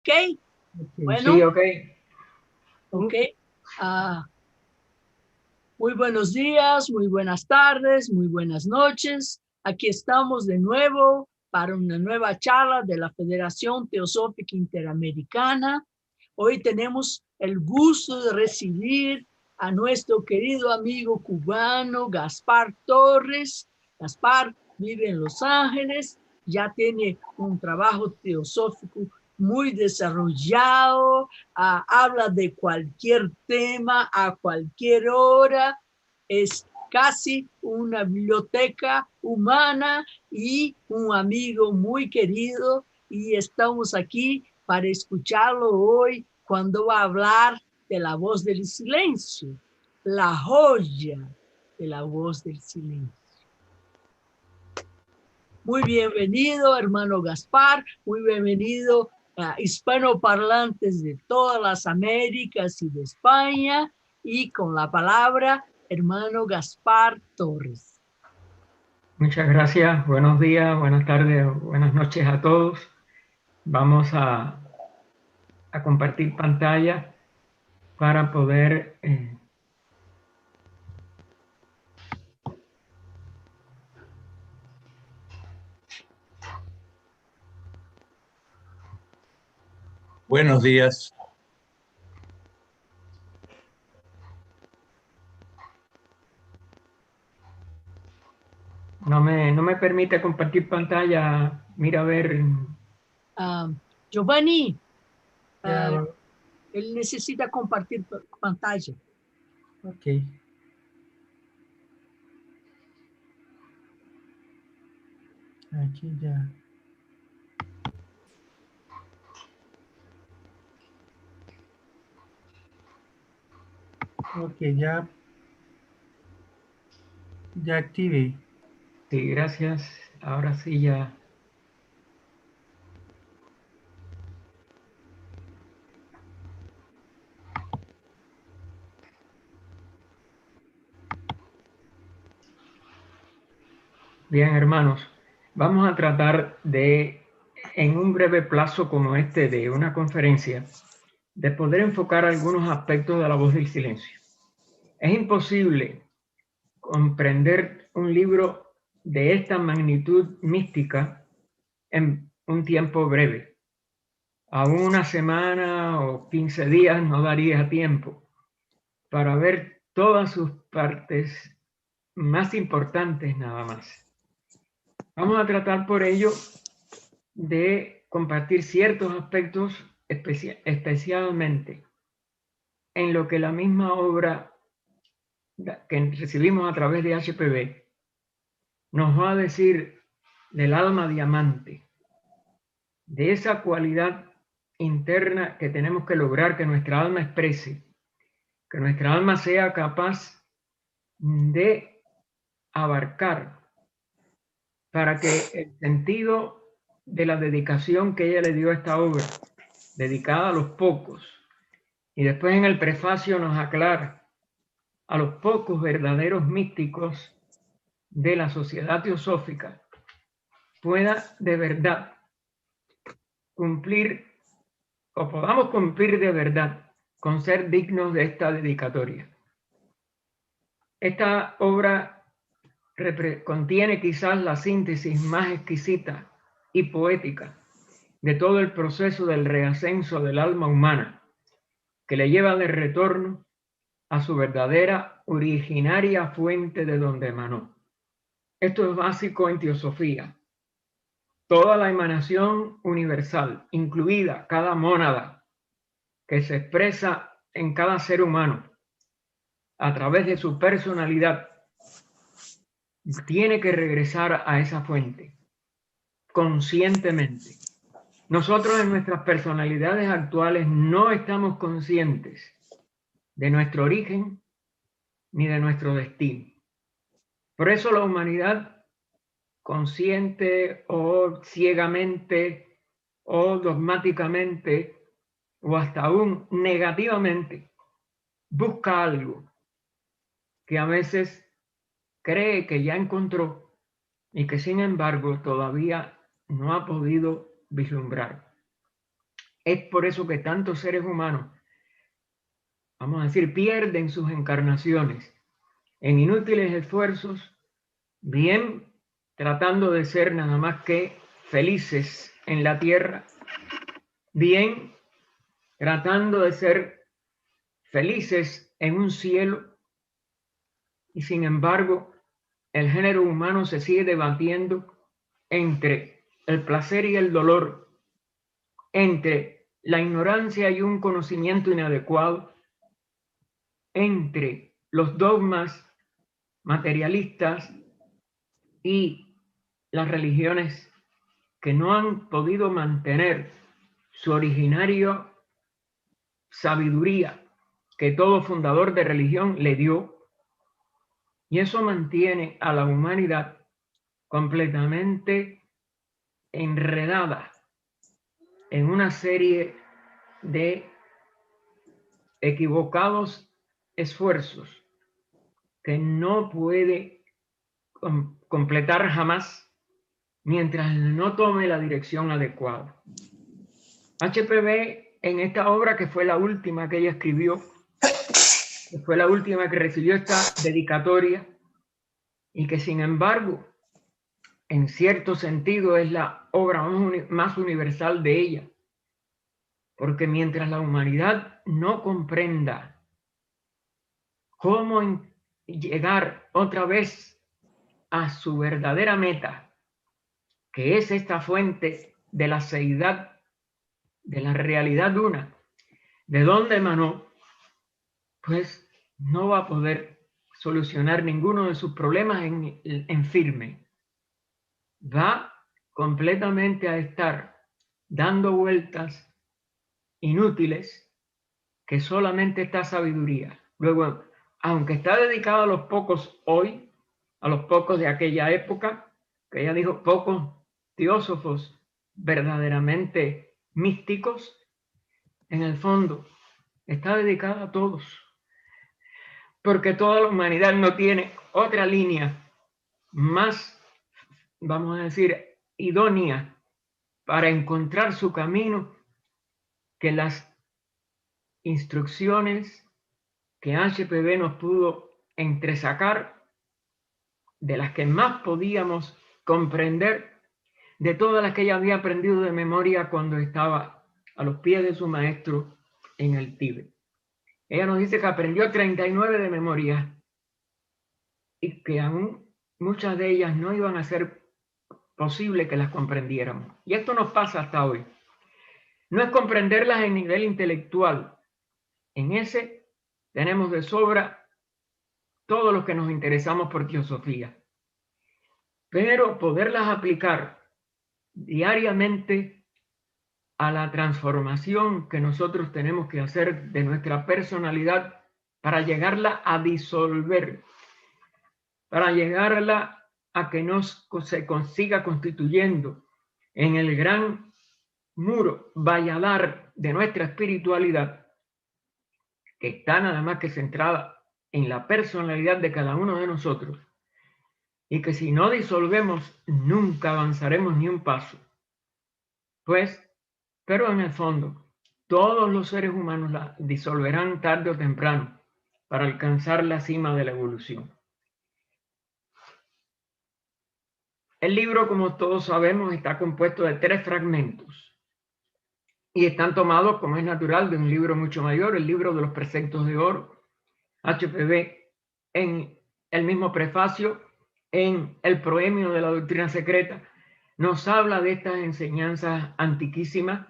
Ok, Sí, bueno, ok. ok. Ah, muy buenos días, muy buenas tardes, muy buenas noches. Aquí estamos de nuevo para una nueva charla de la Federación Teosófica Interamericana. Hoy tenemos el gusto de recibir a nuestro querido amigo cubano Gaspar Torres. Gaspar vive en Los Ángeles, ya tiene un trabajo teosófico muy desarrollado, habla de cualquier tema a cualquier hora, es casi una biblioteca humana y un amigo muy querido, y estamos aquí para escucharlo hoy cuando va a hablar de la voz del silencio, la joya de la voz del silencio. Muy bienvenido, hermano Gaspar, muy bienvenido a hispanoparlantes de todas las Américas y de España, y con la palabra, hermano Gaspar Torres. Muchas gracias. Buenos días, buenas tardes, buenas noches a todos. Vamos a compartir pantalla para poder... Buenos días. no me permite compartir pantalla. Mira, a ver. Giovanni, Ya, él necesita compartir pantalla. ok. Aquí ya. Ok, ya activé. Sí, gracias. Ahora sí ya. Bien, hermanos, vamos a tratar de, en un breve plazo como este de una conferencia, de poder enfocar algunos aspectos de la voz del silencio. Es imposible comprender un libro de esta magnitud mística en un tiempo breve. Aún una semana o 15 días no daría tiempo para ver todas sus partes más importantes nada más. Vamos a tratar por ello de compartir ciertos aspectos especialmente en lo que la misma obra que recibimos a través de HPV nos va a decir del alma diamante, de esa cualidad interna que tenemos que lograr que nuestra alma exprese, que nuestra alma sea capaz de abarcar para que el sentido de la dedicación que ella le dio a esta obra, dedicada a los pocos, y después en el prefacio nos aclara a los pocos verdaderos místicos de la sociedad teosófica, pueda de verdad cumplir o podamos cumplir de verdad con ser dignos de esta dedicatoria. Esta obra contiene quizás la síntesis más exquisita y poética de todo el proceso del reascenso del alma humana, que le lleva de retorno a su verdadera originaria fuente de donde emanó. Esto es básico en teosofía. Toda la emanación universal, incluida cada mónada que se expresa en cada ser humano a través de su personalidad, tiene que regresar a esa fuente conscientemente. Nosotros en nuestras personalidades actuales no estamos conscientes de nuestro origen ni de nuestro destino. Por eso la humanidad, consciente o ciegamente o dogmáticamente o hasta aún negativamente, busca algo que a veces cree que ya encontró y que sin embargo todavía no ha podido vislumbrar. Es por eso que tantos seres humanos, vamos a decir, pierden sus encarnaciones en inútiles esfuerzos, bien tratando de ser nada más que felices en la tierra, bien tratando de ser felices en un cielo, y sin embargo el género humano se sigue debatiendo entre el placer y el dolor, entre la ignorancia y un conocimiento inadecuado, entre los dogmas materialistas y las religiones que no han podido mantener su originario sabiduría que todo fundador de religión le dio, y eso mantiene a la humanidad completamente enredada en una serie de equivocados esfuerzos que no puede completar jamás mientras no tome la dirección adecuada. HPV, en esta obra, que fue la última que ella escribió, que fue la última que recibió esta dedicatoria, y que sin embargo en cierto sentido es la obra más universal de ella, porque mientras la humanidad no comprenda cómo llegar otra vez a su verdadera meta, que es esta fuente de la seidad, de la realidad una, de dónde emanó, pues no va a poder solucionar ninguno de sus problemas en firme. Va completamente a estar dando vueltas inútiles, que solamente está sabiduría. Luego, aunque está dedicado a los pocos hoy, a los pocos de aquella época, que ella dijo pocos teósofos verdaderamente místicos, en el fondo está dedicada a todos, porque toda la humanidad no tiene otra línea más, vamos a decir, idónea para encontrar su camino que las instrucciones que HPV nos pudo entresacar, de las que más podíamos comprender, de todas las que ella había aprendido de memoria cuando estaba a los pies de su maestro en el Tíbet. Ella nos dice que aprendió 39 de memoria y que aún muchas de ellas no iban a ser posible que las comprendiéramos. Y esto nos pasa hasta hoy. No es comprenderlas en nivel intelectual. En ese tenemos de sobra todos los que nos interesamos por teosofía. Pero poderlas aplicar diariamente a la transformación que nosotros tenemos que hacer de nuestra personalidad para llegarla a disolver, para llegarla a que se consiga constituyendo en el gran muro valladar de nuestra espiritualidad, que está nada más que centrada en la personalidad de cada uno de nosotros, y que si no disolvemos nunca avanzaremos ni un paso. Pues, pero en el fondo, todos los seres humanos la disolverán tarde o temprano para alcanzar la cima de la evolución. El libro, como todos sabemos, está compuesto de 3 fragmentos y están tomados, como es natural, de un libro mucho mayor, el libro de los preceptos de oro. HPV, en el mismo prefacio, en el proemio de la doctrina secreta, nos habla de estas enseñanzas antiquísimas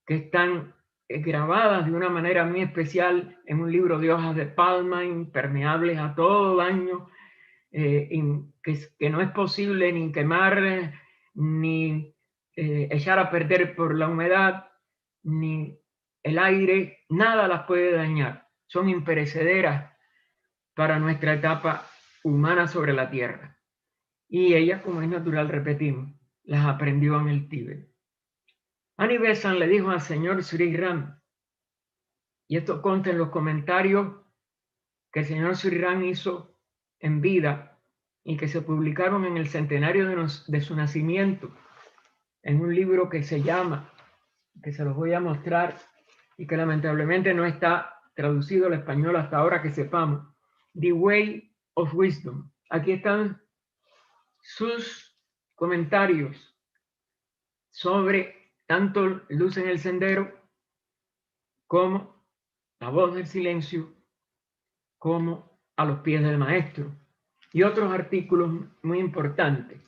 que están grabadas de una manera muy especial en un libro de hojas de palma, impermeables a todo daño, que no es posible ni quemar, ni echar a perder por la humedad, ni el aire, nada las puede dañar. Son imperecederas para nuestra etapa humana sobre la tierra. Y ella, como es natural, repetimos, las aprendió en el Tíbet. Annie Besant le dijo al señor Sri Ram, y esto consta en los comentarios que el señor Sri Ram hizo en vida y que se publicaron en el centenario de su nacimiento, en un libro que se llama que se los voy a mostrar y que lamentablemente no está traducido al español hasta ahora que sepamos. The Way of Wisdom. Aquí están sus comentarios sobre tanto Luz en el Sendero como La Voz del Silencio, como A los Pies del Maestro, y otros artículos muy importantes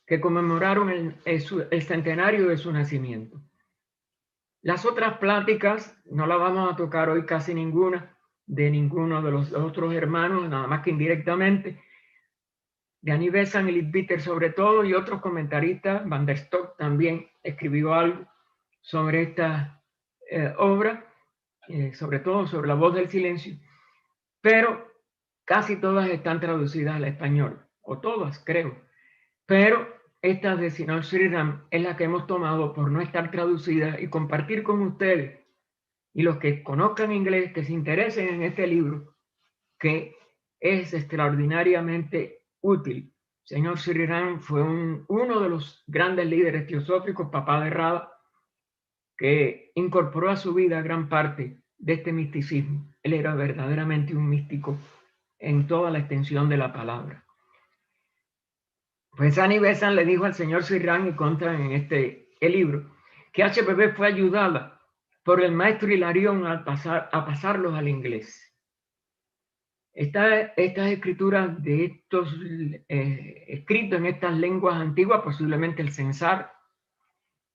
que conmemoraron el centenario de su nacimiento. Las otras pláticas no las vamos a tocar hoy casi ninguna, de ninguno de los otros hermanos, nada más que indirectamente, de Annie Besant y Leadbeater sobre todo, y otros comentaristas. Van der Stok también escribió algo sobre esta obra, sobre todo sobre La Voz del Silencio, pero casi todas están traducidas al español, o todas creo, pero esta de Señor Sri Ram es la que hemos tomado por no estar traducida y compartir con ustedes y los que conozcan inglés, que se interesen en este libro, que es extraordinariamente útil. Señor Sri Ram fue uno de los grandes líderes teosóficos, papá de Radha, que incorporó a su vida gran parte de este misticismo. Él era verdaderamente un místico en toda la extensión de la palabra. Pues Annie Besant le dijo al señor Sri Ram, y consta en el libro, que HPB fue ayudada por el maestro Hilarión a pasarlos al inglés. Estas escrituras de estos escritos en estas lenguas antiguas, posiblemente el censar,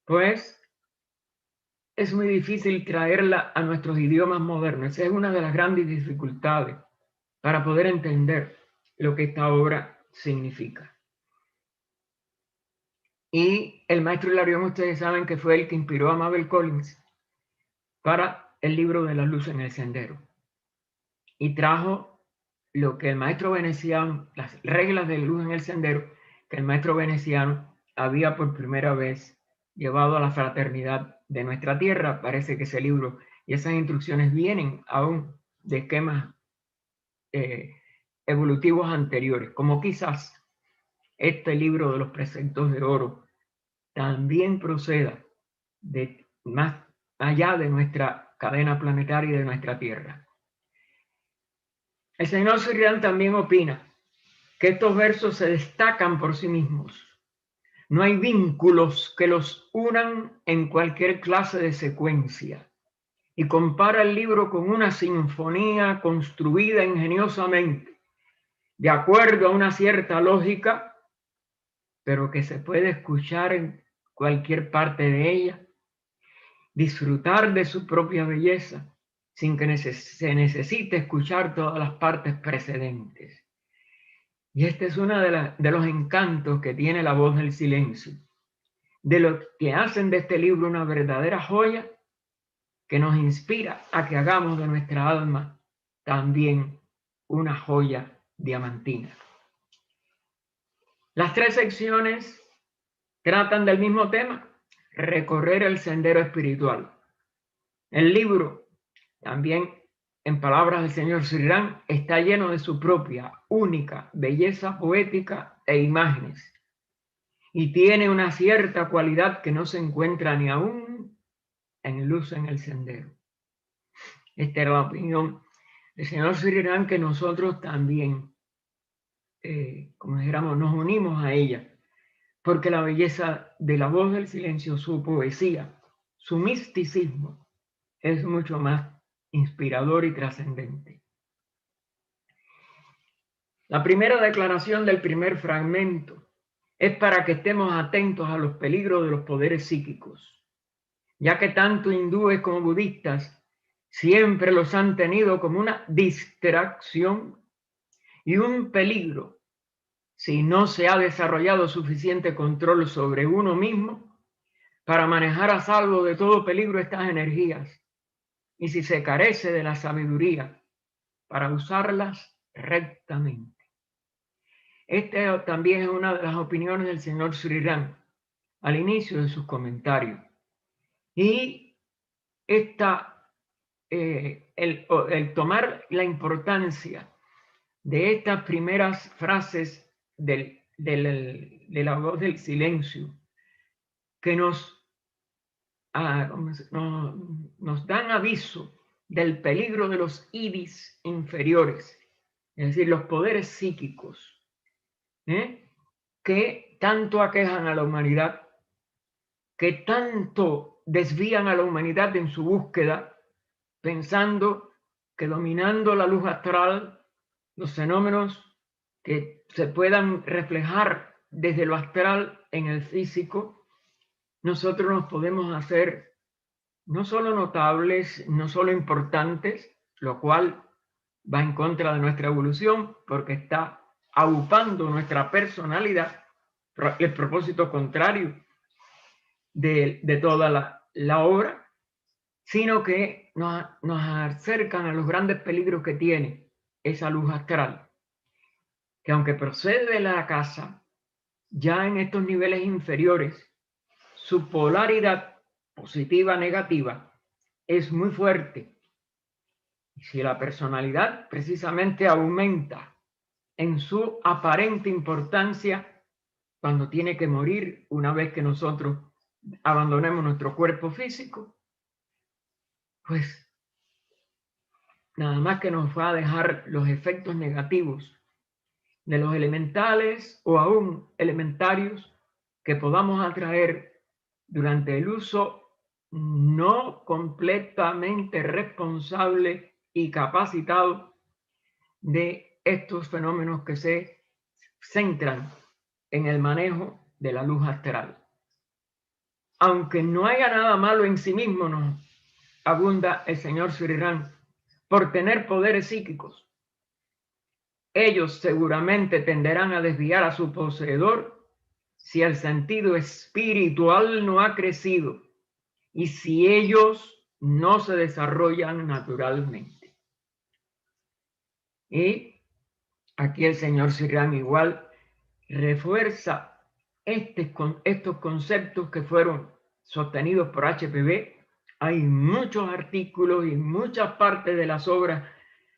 pues es muy difícil traerla a nuestros idiomas modernos. Esa es una de las grandes dificultades para poder entender lo que esta obra significa. Y el maestro Hilarión, ustedes saben que fue el que inspiró a Mabel Collins para el libro de la luz en el sendero. Y trajo lo que el maestro veneciano, las reglas de luz en el sendero, que el maestro veneciano había por primera vez llevado a la fraternidad de nuestra tierra. Parece que ese libro y esas instrucciones vienen aún de esquemas evolutivos anteriores, como quizás este libro de los preceptos de oro también proceda de más allá de nuestra cadena planetaria y de nuestra Tierra. El señor Sri Ram también opina que estos versos se destacan por sí mismos. No hay vínculos que los unan en cualquier clase de secuencia. Y compara el libro con una sinfonía construida ingeniosamente, de acuerdo a una cierta lógica, pero que se puede escuchar en cualquier parte de ella, disfrutar de su propia belleza sin que se necesite escuchar todas las partes precedentes. Y este es uno de los encantos que tiene La Voz del Silencio, de lo que hacen de este libro una verdadera joya que nos inspira a que hagamos de nuestra alma también una joya diamantina. Las tres secciones tratan del mismo tema: recorrer el sendero espiritual. El libro, también en palabras del señor Sri Ram, está lleno de su propia única belleza poética e imágenes, y tiene una cierta cualidad que no se encuentra ni aún en Luz en el Sendero. Esta era la opinión del señor Sri Ram, que nosotros también, como dijéramos, nos unimos a ella, porque la belleza de La Voz del Silencio, su poesía, su misticismo, es mucho más inspirador y trascendente. La primera declaración del primer fragmento es para que estemos atentos a los peligros de los poderes psíquicos, ya que tanto hindúes como budistas siempre los han tenido como una distracción y un peligro si no se ha desarrollado suficiente control sobre uno mismo para manejar a salvo de todo peligro estas energías, y si se carece de la sabiduría para usarlas rectamente. Esta también es una de las opiniones del señor Sri Ram al inicio de sus comentarios. Y el tomar la importancia de estas primeras frases de La Voz del Silencio, que nos nos dan aviso del peligro de los idis inferiores, es decir, los poderes psíquicos, que tanto aquejan a la humanidad, que tanto desvían a la humanidad en su búsqueda, pensando que dominando la luz astral, los fenómenos que se puedan reflejar desde lo astral en el físico, nosotros nos podemos hacer no solo notables, no solo importantes, lo cual va en contra de nuestra evolución porque está aupando nuestra personalidad, el propósito contrario de toda la obra, sino que nos acercan a los grandes peligros que tiene esa luz astral, que aunque procede de la casa, ya en estos niveles inferiores, su polaridad positiva-negativa es muy fuerte. Y si la personalidad precisamente aumenta en su aparente importancia cuando tiene que morir una vez que nosotros abandonemos nuestro cuerpo físico, pues nada más que nos va a dejar los efectos negativos de los elementales o aún elementarios que podamos atraer durante el uso no completamente responsable y capacitado de estos fenómenos que se centran en el manejo de la luz astral. Aunque no haya nada malo en sí mismo, nos abunda el señor Sri Ram por tener poderes psíquicos. Ellos seguramente tenderán a desviar a su poseedor si el sentido espiritual no ha crecido y si ellos no se desarrollan naturalmente. Y aquí el señor Sri Ram igual refuerza estos conceptos que fueron sostenidos por HPB. Hay muchos artículos y muchas partes de las obras,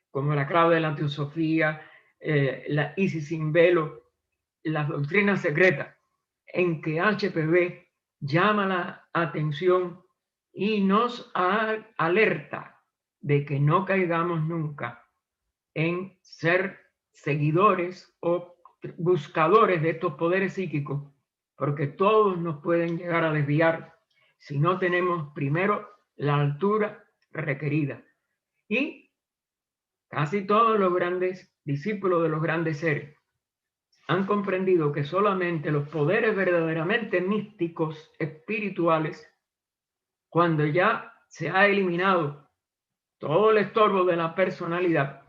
como la clave de la teosofía, la Isis sin velo, las doctrinas secretas, en que HPB llama la atención y nos alerta de que no caigamos nunca en ser seguidores o buscadores de estos poderes psíquicos, porque todos nos pueden llegar a desviar si no tenemos primero la altura requerida. Y casi todos los grandes discípulos de los grandes seres han comprendido que solamente los poderes verdaderamente místicos, espirituales, cuando ya se ha eliminado todo el estorbo de la personalidad,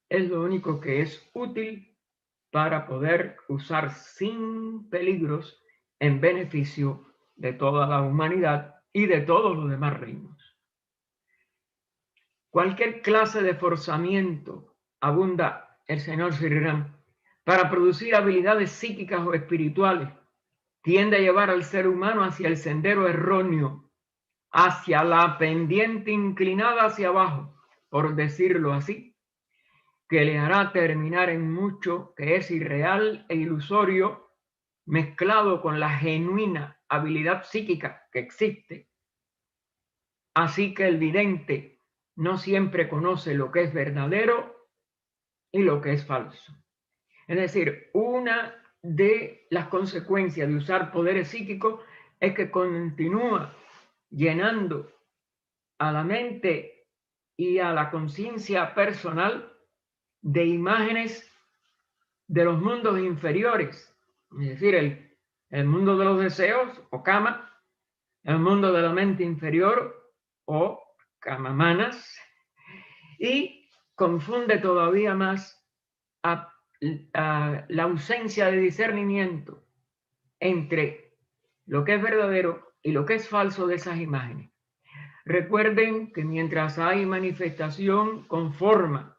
es lo único que es útil para poder usar sin peligros en beneficio de toda la humanidad y de todos los demás reinos. Cualquier clase de forzamiento, abunda el señor Sri Ram, para producir habilidades psíquicas o espirituales, tiende a llevar al ser humano hacia el sendero erróneo, hacia la pendiente inclinada hacia abajo, por decirlo así, que le hará terminar en mucho que es irreal e ilusorio, mezclado con la genuina habilidad psíquica que existe. Así que el vidente no siempre conoce lo que es verdadero y lo que es falso. Es decir, una de las consecuencias de usar poderes psíquicos es que continúa llenando a la mente y a la conciencia personal de imágenes de los mundos inferiores, es decir, el mundo de los deseos o kama, el mundo de la mente inferior o kamamanas, y confunde todavía más a la ausencia de discernimiento entre lo que es verdadero y lo que es falso de esas imágenes. Recuerden que mientras hay manifestación con forma,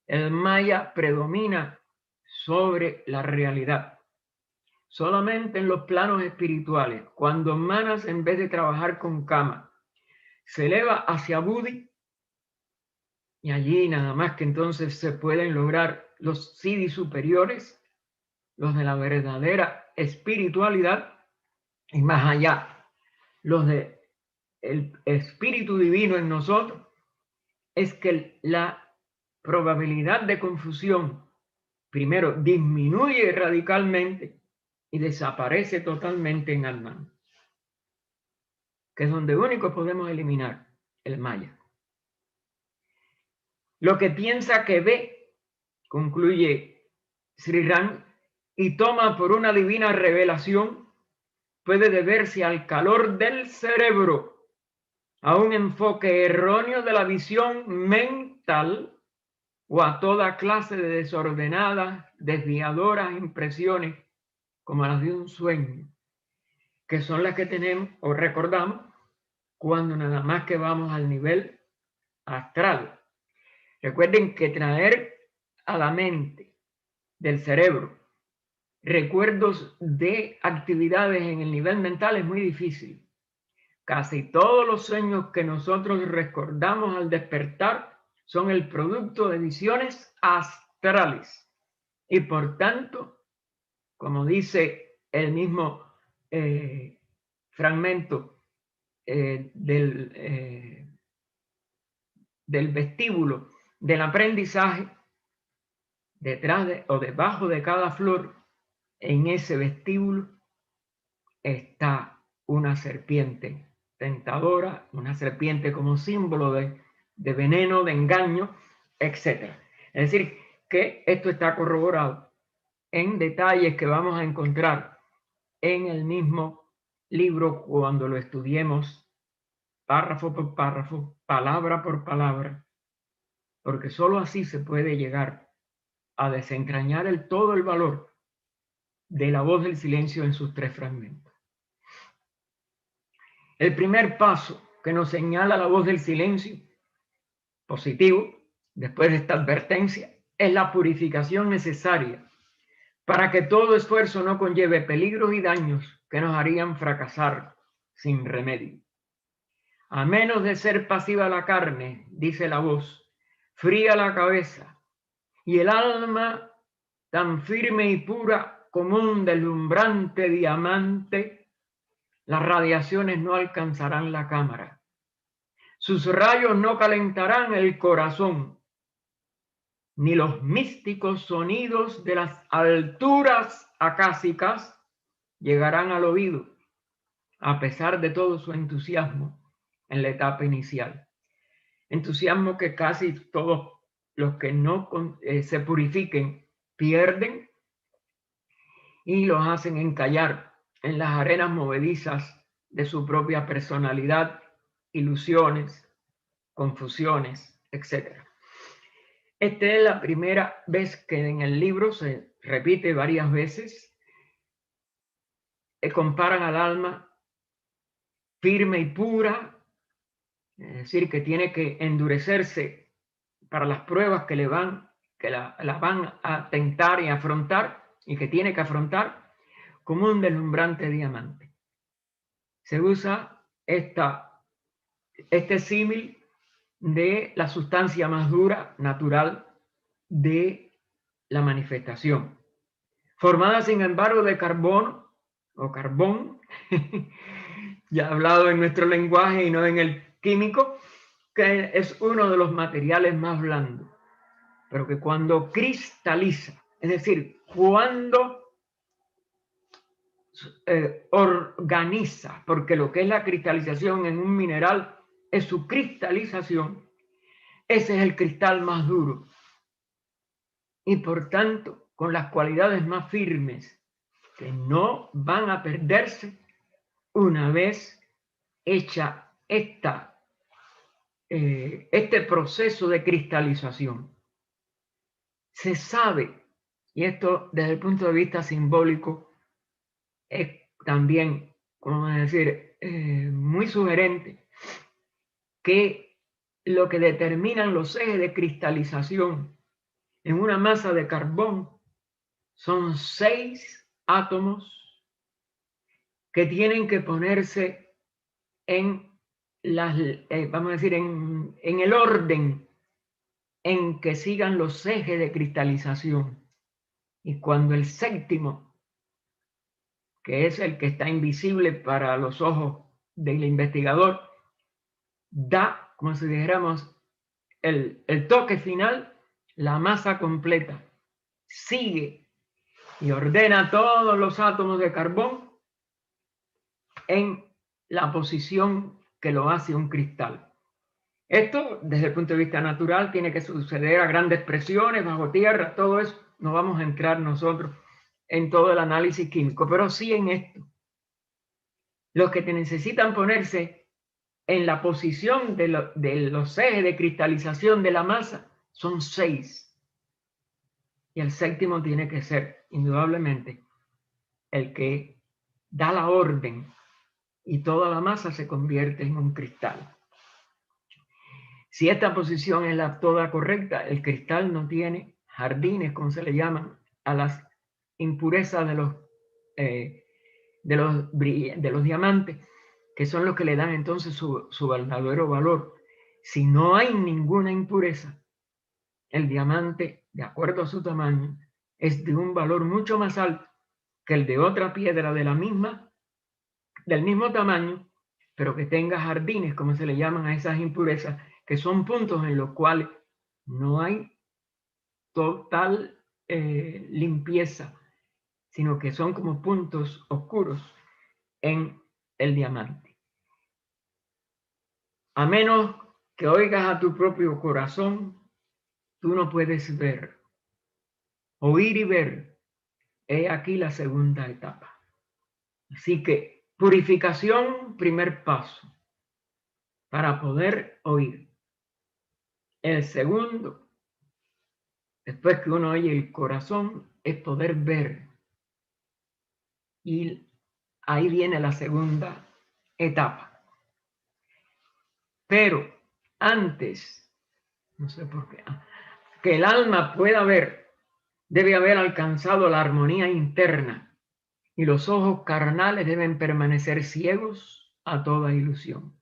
el maya predomina sobre la realidad. Solamente en los planos espirituales, cuando Manas, en vez de trabajar con Kama, se eleva hacia Buddhi, y allí nada más que entonces se pueden lograr los siddhis superiores, los de la verdadera espiritualidad, y más allá, los de el Espíritu Divino en nosotros, es que la probabilidad de confusión primero disminuye radicalmente y desaparece totalmente en Atman, que es donde único podemos eliminar el maya. Lo que piensa que ve, concluye Sri Ram, y toma por una divina revelación, puede deberse al calor del cerebro, a un enfoque erróneo de la visión mental o a toda clase de desordenadas, desviadoras impresiones como las de un sueño, que son las que tenemos o recordamos cuando nada más que vamos al nivel astral. Recuerden que traer a la mente del cerebro recuerdos de actividades en el nivel mental es muy difícil. Casi todos los sueños que nosotros recordamos al despertar son el producto de visiones astrales. Y por tanto, como dice el mismo fragmento del vestíbulo del aprendizaje, detrás o debajo de cada flor, en ese vestíbulo, está una serpiente tentadora, una serpiente como símbolo de veneno, de engaño, etc. Es decir, que esto está corroborado en detalles que vamos a encontrar en el mismo libro cuando lo estudiemos párrafo por párrafo, palabra por palabra, porque sólo así se puede llegar a desentrañar todo el valor de la voz del silencio en sus tres fragmentos. El primer paso que nos señala la voz del silencio, positivo, después de esta advertencia, es la purificación necesaria para que todo esfuerzo no conlleve peligros y daños que nos harían fracasar sin remedio. A menos de ser pasiva la carne, dice la voz, fría la cabeza, y el alma tan firme y pura como un deslumbrante diamante, las radiaciones no alcanzarán la cámara. Sus rayos no calentarán el corazón, ni los místicos sonidos de las alturas acásicas llegarán al oído, a pesar de todo su entusiasmo en la etapa inicial. Entusiasmo que casi todos los que no se purifiquen pierden y los hacen encallar en las arenas movedizas de su propia personalidad, ilusiones, confusiones, etc. Esta es la primera vez que en el libro se repite varias veces, comparan al alma firme y pura, es decir, que tiene que endurecerse para las pruebas que la van a tentar y afrontar, y que tiene que afrontar, como un deslumbrante diamante. Se usa este símil de la sustancia más dura, natural, de la manifestación, formada sin embargo de carbono o carbón, ya hablado en nuestro lenguaje y no en el químico, que es uno de los materiales más blandos, pero que cuando cristaliza, es decir, cuando organiza, porque lo que es la cristalización en un mineral es su cristalización, ese es el cristal más duro y por tanto con las cualidades más firmes que no van a perderse una vez hecha este proceso de cristalización. Se sabe, y esto desde el punto de vista simbólico es también, como decir, muy sugerente, que lo que determinan los ejes de cristalización en una masa de carbón son 6 átomos que tienen que ponerse en vamos a decir, en el orden en que sigan los ejes de cristalización. Y cuando el séptimo, que es el que está invisible para los ojos del investigador, da, como si dijéramos, el toque final, la masa completa. Sigue y ordena todos los átomos de carbón en la posición que lo hace un cristal. Esto, desde el punto de vista natural, tiene que suceder a grandes presiones, bajo tierra, todo eso. No vamos a entrar nosotros en todo el análisis químico, pero sí en esto. Los que necesitan ponerse en la posición de los ejes de cristalización de la masa son 6. Y el séptimo tiene que ser, indudablemente, el que da la orden y toda la masa se convierte en un cristal. Si esta posición es la toda correcta, el cristal no tiene jardines, como se le llaman, a las impurezas de los diamantes, que son los que le dan entonces su verdadero valor. Si no hay ninguna impureza, el diamante, de acuerdo a su tamaño, es de un valor mucho más alto que el de otra piedra del mismo tamaño, pero que tenga jardines, como se le llaman a esas impurezas, que son puntos en los cuales no hay total limpieza, sino que son como puntos oscuros en el diamante. A menos que oigas a tu propio corazón, tú no puedes ver. Oír y ver, he aquí la segunda etapa. Así que purificación, primer paso, para poder oír. El segundo, después que uno oye el corazón, es poder ver. Y ahí viene la segunda etapa. Pero antes, no sé por qué, que el alma pueda ver, debe haber alcanzado la armonía interna y los ojos carnales deben permanecer ciegos a toda ilusión.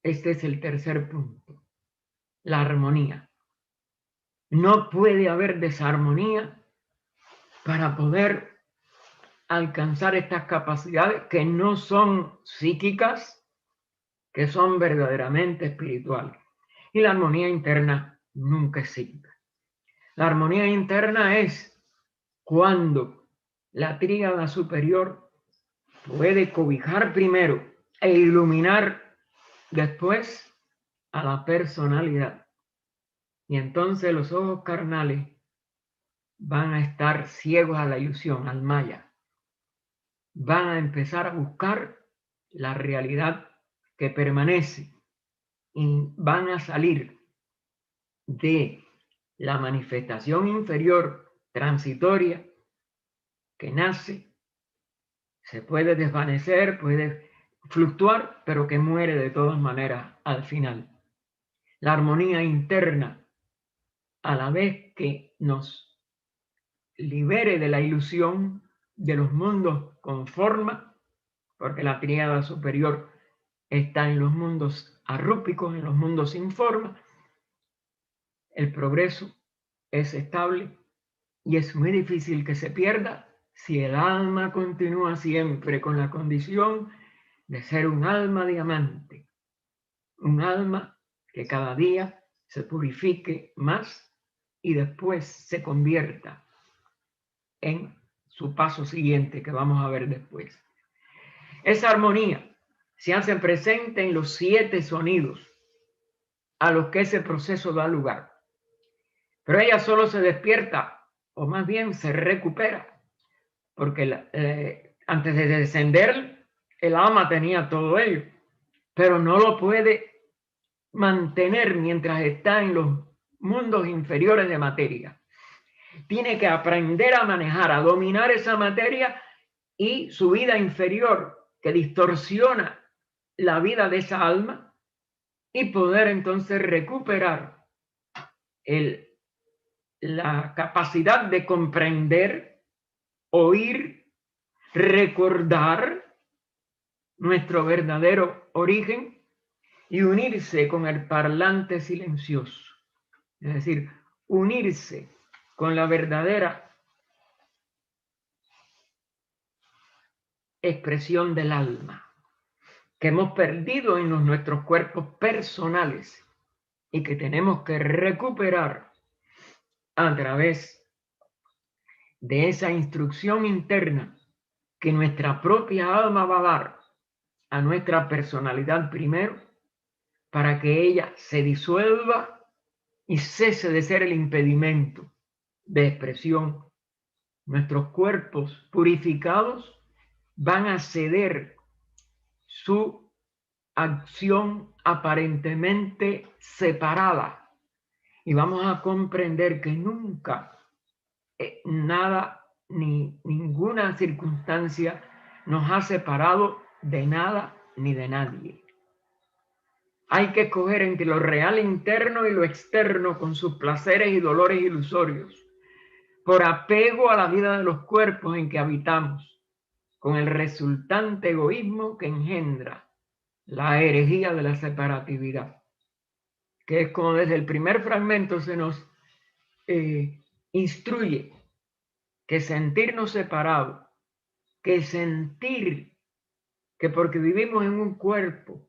Este es el tercer punto, la armonía. No puede haber desarmonía para poder alcanzar estas capacidades que no son psíquicas, que son verdaderamente espirituales. Y la armonía interna nunca es psíquica. La armonía interna es cuando la tríada superior puede cobijar primero e iluminar después a la personalidad. Y entonces los ojos carnales van a estar ciegos a la ilusión, al maya. Van a empezar a buscar la realidad que permanece y van a salir de la manifestación inferior transitoria que nace, se puede desvanecer, puede fluctuar, pero que muere de todas maneras al final. La armonía interna, a la vez que nos libere de la ilusión de los mundos con forma, porque la tríada superior está en los mundos arrúpicos, en los mundos sin forma, el progreso es estable y es muy difícil que se pierda si el alma continúa siempre con la condición de ser un alma diamante, un alma que cada día se purifique más y después se convierta en su paso siguiente que vamos a ver después. Esa armonía se hace presente en los 7 sonidos a los que ese proceso da lugar. Pero ella solo se despierta, o más bien se recupera, porque antes de descender, el alma tenía todo ello, pero no lo puede mantener mientras está en los mundos inferiores de materia. Tiene que aprender a manejar, a dominar esa materia y su vida inferior, que distorsiona la vida de esa alma, y poder entonces recuperar la capacidad de comprender, oír, recordar nuestro verdadero origen y unirse con el parlante silencioso. Es decir, unirse con la verdadera expresión del alma, que hemos perdido en nuestros cuerpos personales y que tenemos que recuperar a través de esa instrucción interna que nuestra propia alma va a dar a nuestra personalidad primero, para que ella se disuelva y cese de ser el impedimento de expresión. Nuestros cuerpos purificados van a ceder su acción aparentemente separada y vamos a comprender que nunca nada ni ninguna circunstancia nos ha separado de nada ni de nadie. Hay que escoger entre lo real interno y lo externo con sus placeres y dolores ilusorios, por apego a la vida de los cuerpos en que habitamos, con el resultante egoísmo que engendra la herejía de la separatividad, que es como desde el primer fragmento se nos instruye que sentirnos separados, que sentir que porque vivimos en un cuerpo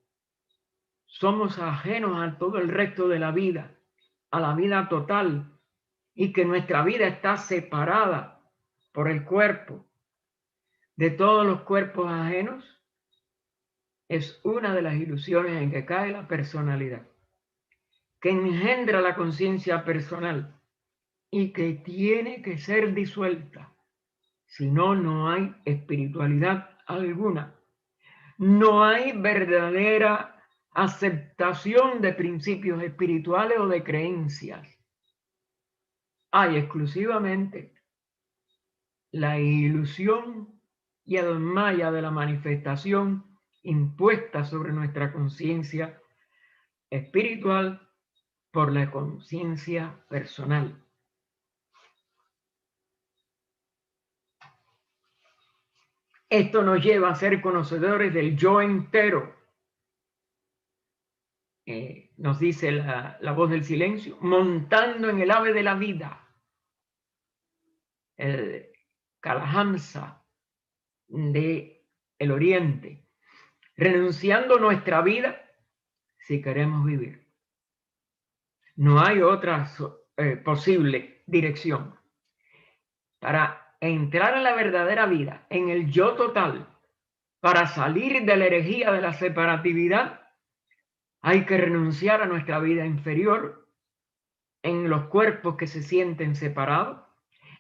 somos ajenos a todo el resto de la vida, a la vida total, y que nuestra vida está separada por el cuerpo de todos los cuerpos ajenos, es una de las ilusiones en que cae la personalidad, que engendra la conciencia personal y que tiene que ser disuelta. Si no, no hay espiritualidad alguna. No hay verdadera aceptación de principios espirituales o de creencias. Hay exclusivamente la ilusión y el maya de la manifestación impuesta sobre nuestra conciencia espiritual por la conciencia personal. Esto nos lleva a ser conocedores del yo entero. Nos dice la voz del silencio, montando en el ave de la vida, el Kalahamsa del Oriente, renunciando nuestra vida si queremos vivir. No hay otra posible dirección. Para entrar en la verdadera vida, en el yo total, para salir de la herejía de la separatividad, hay que renunciar a nuestra vida inferior, en los cuerpos que se sienten separados,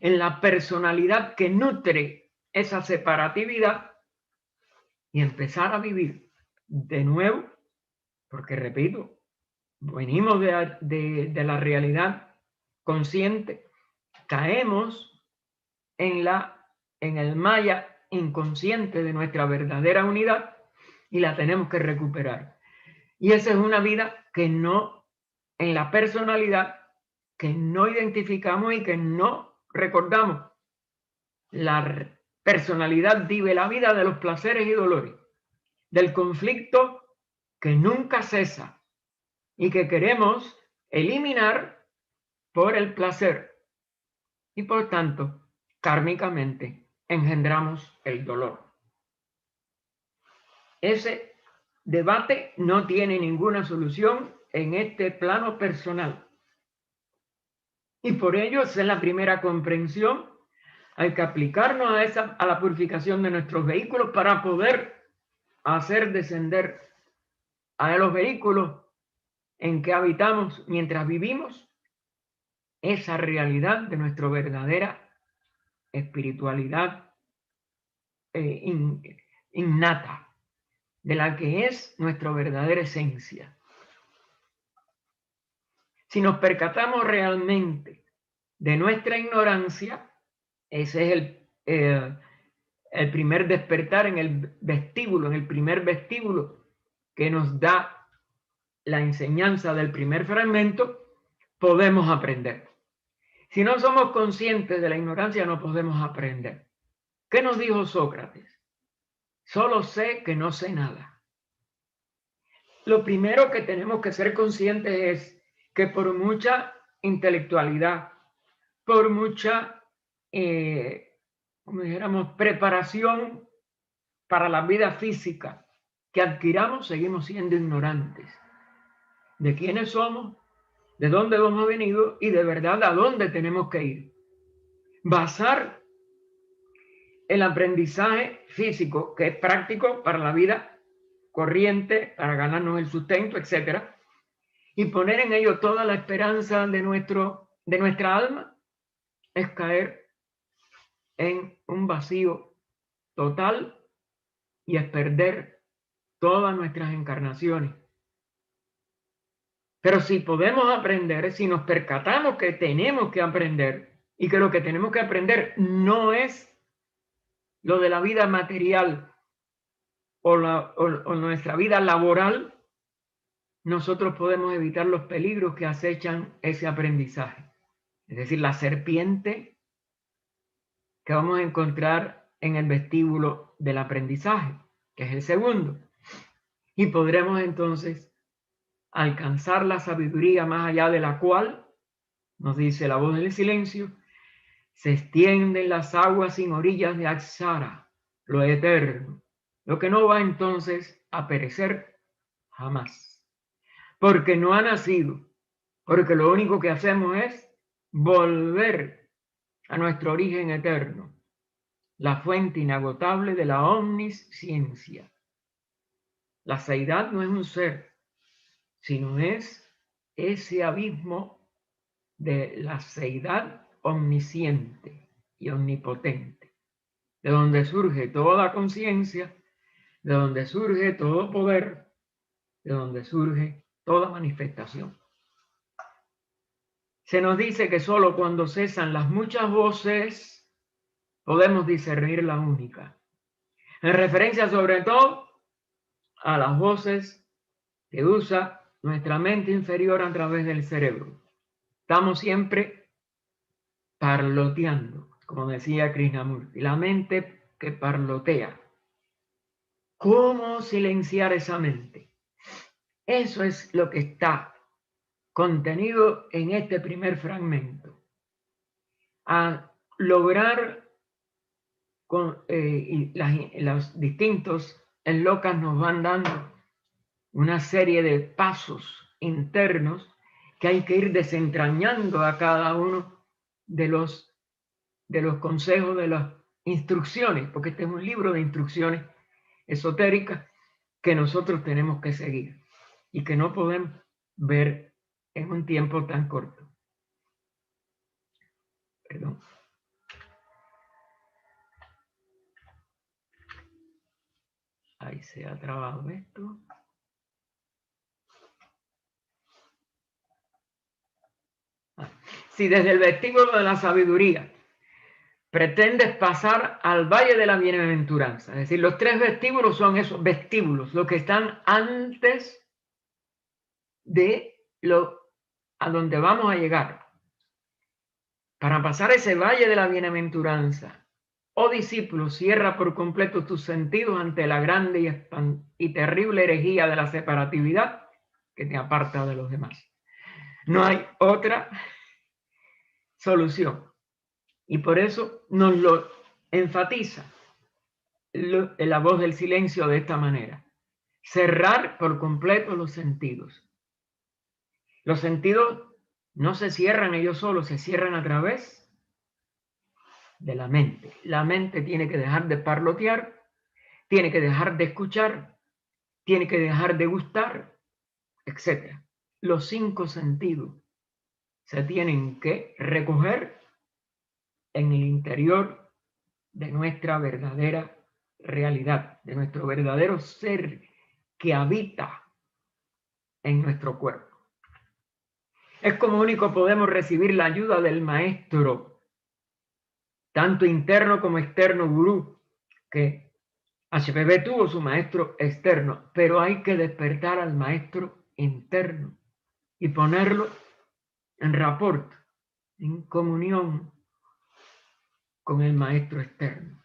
en la personalidad que nutre esa separatividad y empezar a vivir de nuevo, porque repito, venimos de la realidad consciente, caemos en el maya inconsciente de nuestra verdadera unidad y la tenemos que recuperar. Y esa es una vida que no, en la personalidad, que no identificamos y que no recordamos. La personalidad vive la vida de los placeres y dolores, del conflicto que nunca cesa y que queremos eliminar por el placer. Y por tanto, kármicamente, engendramos el dolor. Ese debate no tiene ninguna solución en este plano personal. Y por ello, esa es la primera comprensión. Hay que aplicarnos a la purificación de nuestros vehículos para poder hacer descender a los vehículos en que habitamos mientras vivimos esa realidad de nuestra verdadera espiritualidad innata, de la que es nuestra verdadera esencia. Si nos percatamos realmente de nuestra ignorancia, ese es el primer despertar en el vestíbulo, en el primer vestíbulo que nos da la enseñanza del primer fragmento, podemos aprender. Si no somos conscientes de la ignorancia, no podemos aprender. ¿Qué nos dijo Sócrates? Solo sé que no sé nada. Lo primero que tenemos que ser conscientes es que por mucha intelectualidad, por mucha, como dijéramos, preparación para la vida física que adquiramos, seguimos siendo ignorantes de quiénes somos, de dónde hemos venido y de verdad a dónde tenemos que ir. Basar el aprendizaje físico, que es práctico para la vida corriente, para ganarnos el sustento, etcétera, y poner en ello toda la esperanza de nuestra alma, es caer en un vacío total y es perder todas nuestras encarnaciones. Pero si podemos aprender, si nos percatamos que tenemos que aprender y que lo que tenemos que aprender no es lo de la vida material o nuestra vida laboral, nosotros podemos evitar los peligros que acechan ese aprendizaje. Es decir, la serpiente que vamos a encontrar en el vestíbulo del aprendizaje, que es el segundo. Y podremos entonces alcanzar la sabiduría más allá de la cual, nos dice la voz del silencio, se extienden las aguas sin orillas de Aksara, lo eterno, lo que no va entonces a perecer jamás, porque no ha nacido, porque lo único que hacemos es volver a nuestro origen eterno, la fuente inagotable de la omnisciencia. La seidad no es un ser, sino es ese abismo de la seidad omnisciente y omnipotente, de donde surge toda conciencia, de donde surge todo poder, de donde surge toda manifestación. Se nos dice que solo cuando cesan las muchas voces podemos discernir la única, en referencia sobre todo a las voces que usa nuestra mente inferior a través del cerebro. Estamos siempre parloteando, como decía Krishnamurti, la mente que parlotea. ¿Cómo silenciar esa mente? Eso es lo que está contenido en este primer fragmento. A lograr y los distintos enlocas nos van dando una serie de pasos internos que hay que ir desentrañando a cada uno de los consejos, de las instrucciones, porque este es un libro de instrucciones esotéricas que nosotros tenemos que seguir y que no podemos ver en un tiempo tan corto. Perdón. Ahí se ha trabado esto. Si desde el vestíbulo de la sabiduría pretendes pasar al valle de la bienaventuranza, es decir, los tres vestíbulos son esos vestíbulos, los que están antes de a donde vamos a llegar. Para pasar ese valle de la bienaventuranza, oh discípulo, cierra por completo tus sentidos ante la grande y terrible herejía de la separatividad que te aparta de los demás. No hay otra solución. Y por eso nos lo enfatiza la voz del silencio de esta manera. Cerrar por completo los sentidos. Los sentidos no se cierran ellos solos, se cierran a través de la mente. La mente tiene que dejar de parlotear, tiene que dejar de escuchar, tiene que dejar de gustar, etc. Los 5 sentidos se tienen que recoger en el interior de nuestra verdadera realidad, de nuestro verdadero ser que habita en nuestro cuerpo. Es como único podemos recibir la ayuda del maestro, tanto interno como externo gurú, que HPV tuvo su maestro externo, pero hay que despertar al maestro interno y ponerlo en rapport, en comunión con el maestro externo.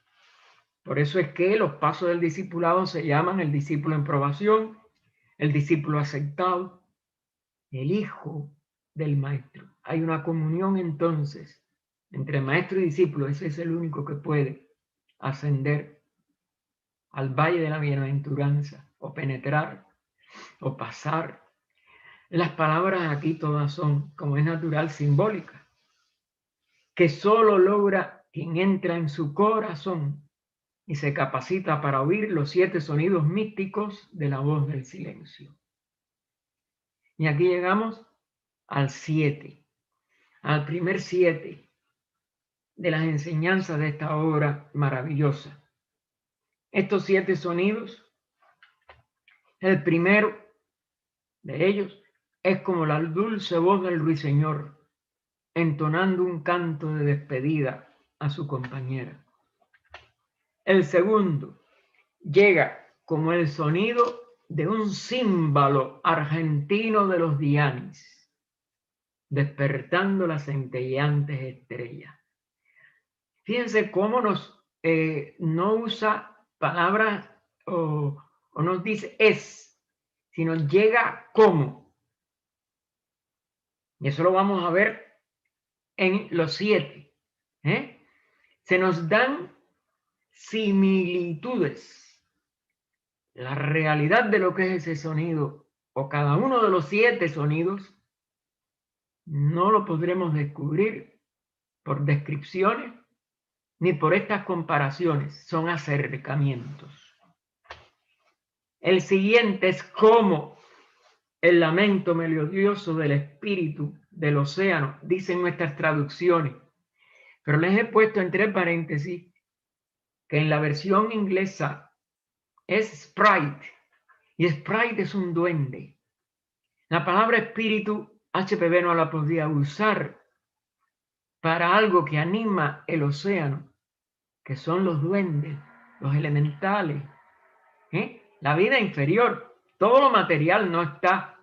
Por eso es que los pasos del discipulado se llaman el discípulo en probación, el discípulo aceptado, el hijo del maestro. Hay una comunión entonces entre maestro y discípulo. Ese es el único que puede ascender al valle de la bienaventuranza o penetrar, o pasar. Las palabras aquí todas son, como es natural, simbólicas, que solo logra quien entra en su corazón y se capacita para oír los 7 sonidos místicos de la voz del silencio. Y aquí llegamos al 7, al primer 7 de las enseñanzas de esta obra maravillosa. Estos 7 sonidos, el primero de ellos es como la dulce voz del ruiseñor entonando un canto de despedida a su compañera. El segundo llega como el sonido de un címbalo argentino de los Dianis, despertando las centelleantes estrellas. Fíjense cómo no usa palabras o nos dice es, sino llega como. Y eso lo vamos a ver en los 7. Se nos dan similitudes. La realidad de lo que es ese sonido, o cada uno de los 7 sonidos, no lo podremos descubrir por descripciones ni por estas comparaciones, son acercamientos. El siguiente es como el lamento melodioso del espíritu del océano, dicen nuestras traducciones, pero les he puesto entre paréntesis que en la versión inglesa es sprite, y sprite es un duende. La palabra espíritu, HPV no la podía usar para algo que anima el océano, que son los duendes, los elementales, la vida inferior. Todo lo material no está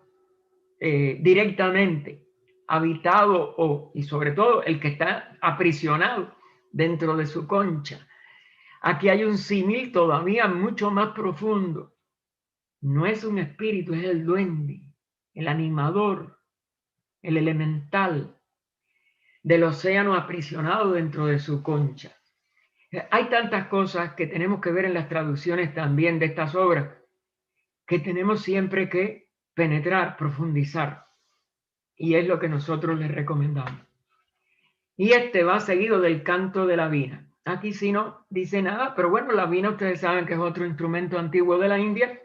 directamente habitado y sobre todo el que está aprisionado dentro de su concha. Aquí hay un símil todavía mucho más profundo. No es un espíritu, es el duende, el animador, el elemental del océano aprisionado dentro de su concha. Hay tantas cosas que tenemos que ver en las traducciones también de estas obras que tenemos siempre que penetrar, profundizar. Y es lo que nosotros les recomendamos. Y este va seguido del canto de la vina. Aquí sí no dice nada, pero bueno, la vina ustedes saben que es otro instrumento antiguo de la India.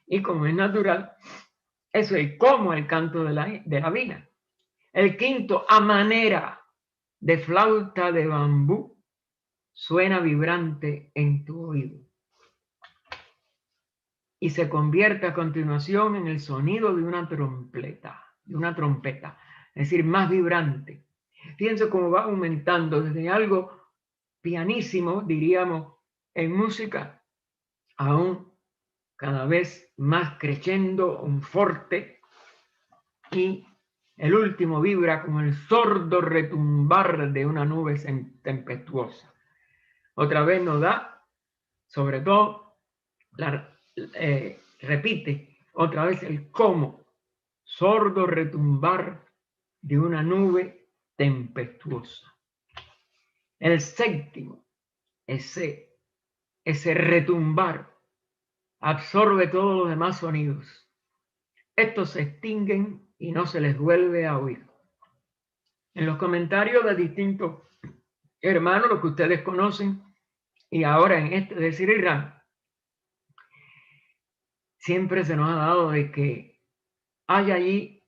Y como es natural, eso es como el canto de la vina. El quinto, a manera de flauta de bambú, suena vibrante en tu oído. Y se convierte a continuación en el sonido de una trompeta, es decir, más vibrante. Fíjense cómo va aumentando desde algo pianísimo, diríamos, en música, a un cada vez más crescendo, un forte, y el último vibra con el sordo retumbar de una nube tempestuosa. Otra vez nos da, sobre todo, repite otra vez el cómo, sordo retumbar de una nube tempestuosa. El séptimo, ese retumbar, absorbe todos los demás sonidos. Estos se extinguen y no se les vuelve a oír. En los comentarios de distintos hermanos, los que ustedes conocen, y ahora en este de Sri Ram, siempre se nos ha dado de que hay allí,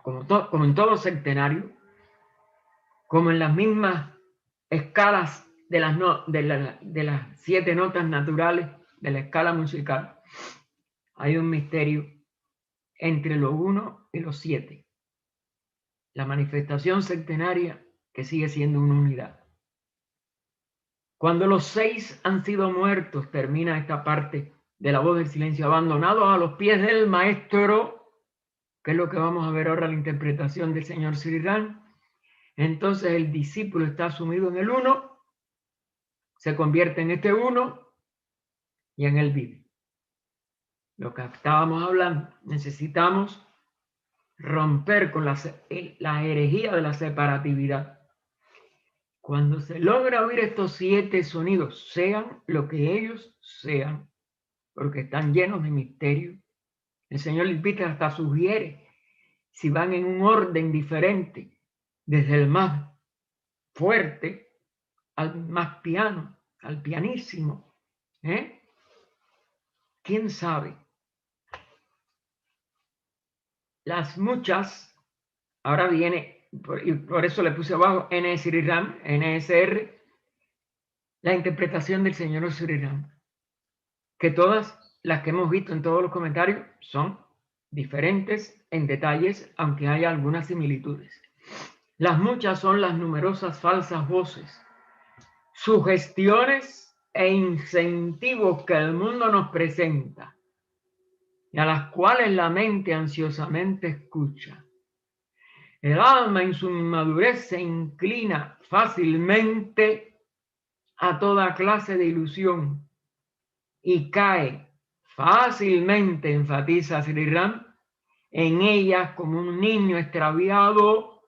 como en todo centenario, como en las mismas escalas de las 7 notas naturales de la escala musical, hay un misterio entre los 1 y los 7. La manifestación centenaria que sigue siendo una unidad. Cuando los 6 han sido muertos, termina esta parte de la voz del silencio, abandonados a los pies del maestro, que es lo que vamos a ver ahora en la interpretación del señor Sri Ram. Entonces el discípulo está sumido en el 1, se convierte en este 1 y en él vive. Lo que estábamos hablando, necesitamos romper con la herejía de la separatividad. Cuando se logra oír estos 7 sonidos, sean lo que ellos sean, porque están llenos de misterio. El Señor Lipita hasta sugiere si van en un orden diferente, desde el más fuerte al más piano, al pianísimo. ¿Quién sabe? Las muchas, ahora viene, y por eso le puse abajo NSRIRAM, NSR, la interpretación del Señor Sriram, que todas las que hemos visto en todos los comentarios son diferentes en detalles, aunque haya algunas similitudes. Las muchas son las numerosas falsas voces, sugestiones e incentivos que el mundo nos presenta y a las cuales la mente ansiosamente escucha. El alma en su inmadurez se inclina fácilmente a toda clase de ilusión y cae fácilmente, enfatiza Sri Ram, en ellas como un niño extraviado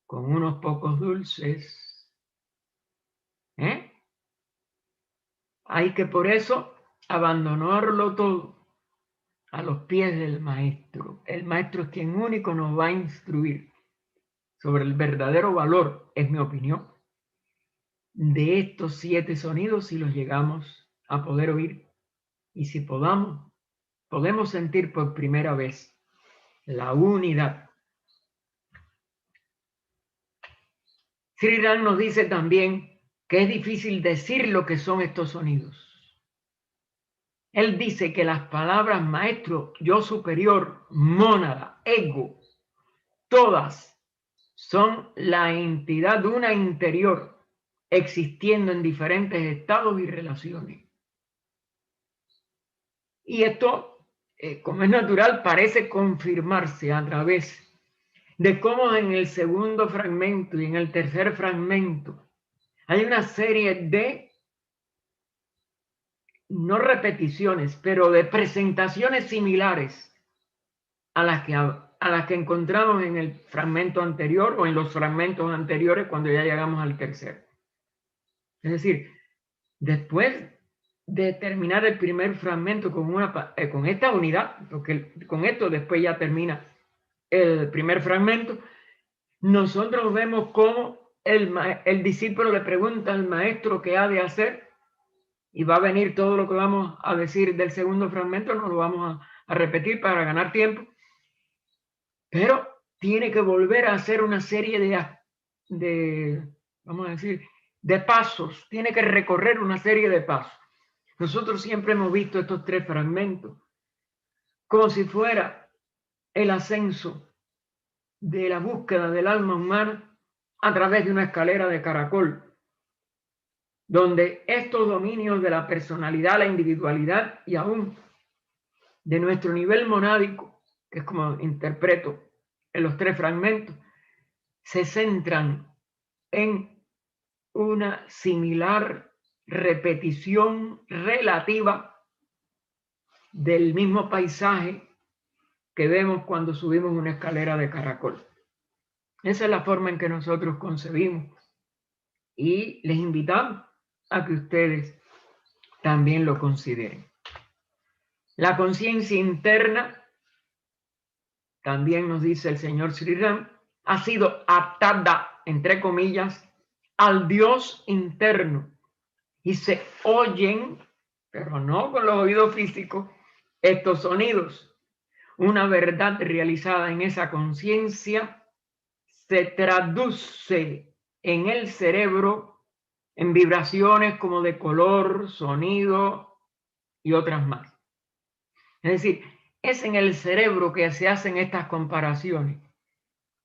con unos pocos dulces. Hay que por eso abandonarlo todo a los pies del maestro. El maestro es quien único nos va a instruir sobre el verdadero valor, es mi opinión, de estos 7 sonidos si los llegamos a poder oír y si podemos sentir por primera vez la unidad. Sri Ram nos dice también que es difícil decir lo que son estos sonidos. Él dice que las palabras maestro, yo superior, mónada, ego, todas son la entidad una interior existiendo en diferentes estados y relaciones. Y esto, como es natural, parece confirmarse a través de cómo en el segundo fragmento y en el tercer fragmento hay una serie de, no repeticiones, pero de presentaciones similares a las que encontramos en el fragmento anterior o en los fragmentos anteriores cuando ya llegamos al tercero. Es decir, después de terminar el primer fragmento con esta unidad, porque con esto después ya termina el primer fragmento, nosotros vemos cómo el discípulo le pregunta al maestro qué ha de hacer y va a venir todo lo que vamos a decir del segundo fragmento, no lo vamos a repetir para ganar tiempo, pero tiene que volver a hacer una serie vamos a decir, de pasos, tiene que recorrer una serie de pasos. Nosotros siempre hemos visto estos 3 fragmentos como si fuera el ascenso de la búsqueda del alma humana a través de una escalera de caracol, donde estos dominios de la personalidad, la individualidad y aún de nuestro nivel monádico, que es como interpreto en los 3 fragmentos, se centran en una similar repetición relativa del mismo paisaje que vemos cuando subimos una escalera de caracol. Esa es la forma en que nosotros concebimos y les invitamos a que ustedes también lo consideren. La conciencia interna, también nos dice el señor Sri Ram, ha sido atada, entre comillas, al Dios interno y se oyen, pero no con los oídos físicos, estos sonidos. Una verdad realizada en esa conciencia se traduce en el cerebro en vibraciones como de color, sonido y otras más. Es decir, es en el cerebro que se hacen estas comparaciones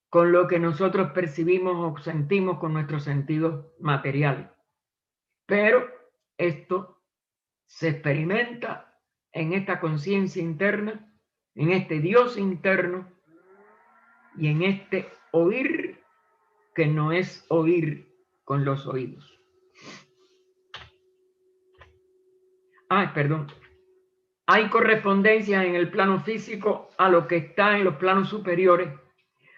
con lo que nosotros percibimos o sentimos con nuestros sentidos materiales. Pero esto se experimenta en esta conciencia interna, en este Dios interno y en este oír que no es oír con los oídos. Perdón. Hay correspondencia en el plano físico a lo que está en los planos superiores,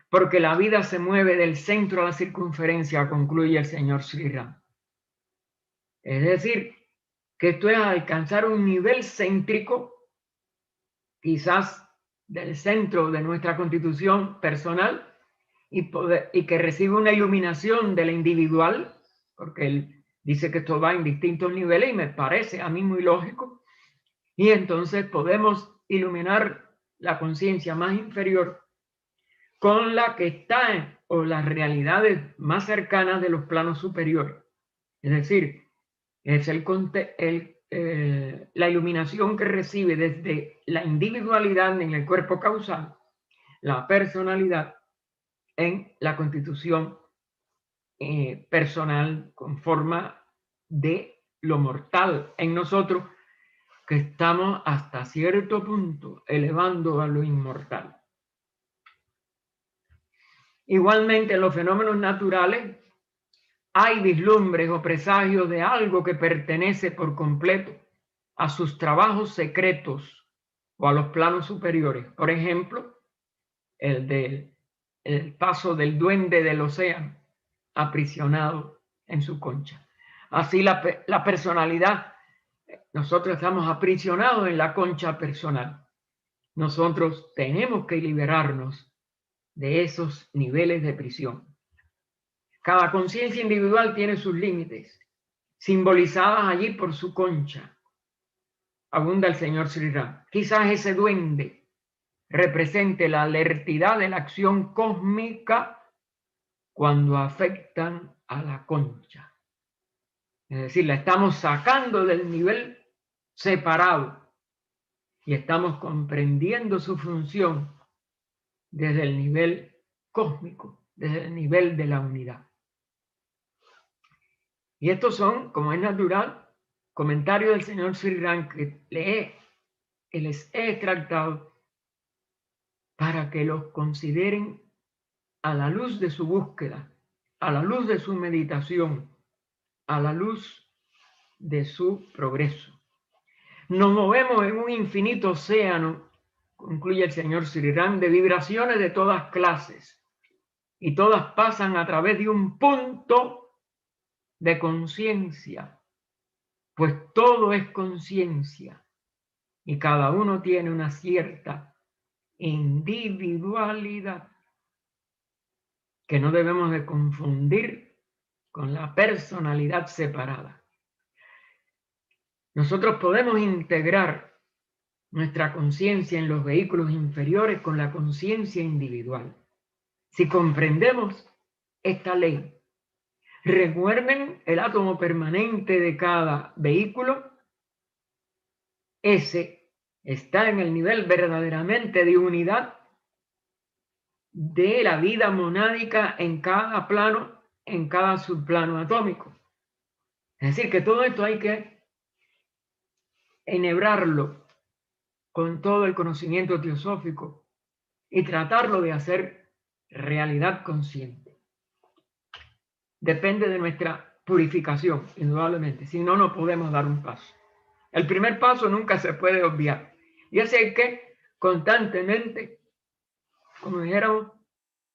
porque la vida se mueve del centro a la circunferencia, concluye el señor Sri Ram. Es decir, que esto es alcanzar un nivel céntrico, quizás del centro de nuestra constitución personal, y que recibe una iluminación de la individual, porque él dice que esto va en distintos niveles y me parece a mí muy lógico, y entonces podemos iluminar la conciencia más inferior con la que está o las realidades más cercanas de los planos superiores. Es decir, es la iluminación que recibe desde la individualidad en el cuerpo causal, la personalidad en la constitución personal con forma de lo mortal en nosotros, que estamos hasta cierto punto elevando a lo inmortal. Igualmente, en los fenómenos naturales hay vislumbres o presagios de algo que pertenece por completo a sus trabajos secretos o a los planos superiores. Por ejemplo, el paso del duende del océano aprisionado en su concha. Así la personalidad, nosotros estamos aprisionados en la concha personal. Nosotros tenemos que liberarnos de esos niveles de prisión. Cada conciencia individual tiene sus límites, simbolizadas allí por su concha. Abunda el señor Sri Ram. Quizás ese duende represente la alertidad de la acción cósmica cuando afectan a la concha. Es decir, la estamos sacando del nivel separado y estamos comprendiendo su función desde el nivel cósmico, desde el nivel de la unidad. Y estos son, como es natural, comentarios del señor Sri Ram que les he extractado para que los consideren a la luz de su búsqueda, a la luz de su meditación, a la luz de su progreso. Nos movemos en un infinito océano, concluye el señor Sri Ram, de vibraciones de todas clases, y todas pasan a través de un punto de conciencia, pues todo es conciencia y cada uno tiene una cierta individualidad que no debemos de confundir con la personalidad separada. Nosotros podemos integrar nuestra conciencia en los vehículos inferiores con la conciencia individual. Si comprendemos esta ley, recuerden el átomo permanente de cada vehículo, ese está en el nivel verdaderamente de unidad de la vida monádica en cada plano, en cada subplano atómico. Es decir, que todo esto hay que enhebrarlo con todo el conocimiento teosófico y tratarlo de hacer realidad consciente. Depende de nuestra purificación, indudablemente. Si no, no podemos dar un paso. El primer paso nunca se puede obviar. Y es el que constantemente, como dijéramos,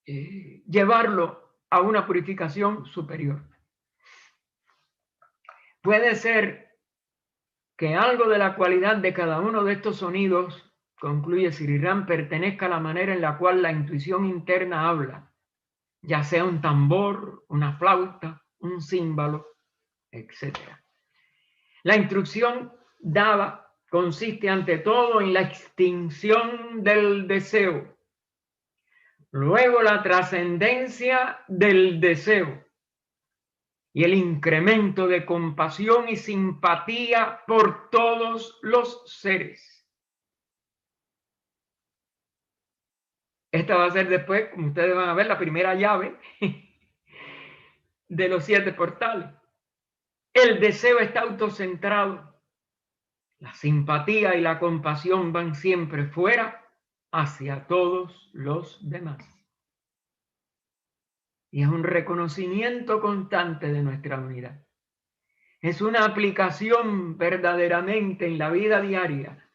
llevarlo a una purificación superior. Puede ser que algo de la cualidad de cada uno de estos sonidos, concluye Sri Ram, pertenezca a la manera en la cual la intuición interna habla, ya sea un tambor, una flauta, un címbalo, etc. La instrucción dada consiste ante todo en la extinción del deseo, luego la trascendencia del deseo y el incremento de compasión y simpatía por todos los seres. Esta va a ser después, como ustedes van a ver, la primera llave de los 7 portales. El deseo está autocentrado. La simpatía y la compasión van siempre fuera hacia todos los demás. Y es un reconocimiento constante de nuestra unidad. Es una aplicación verdaderamente en la vida diaria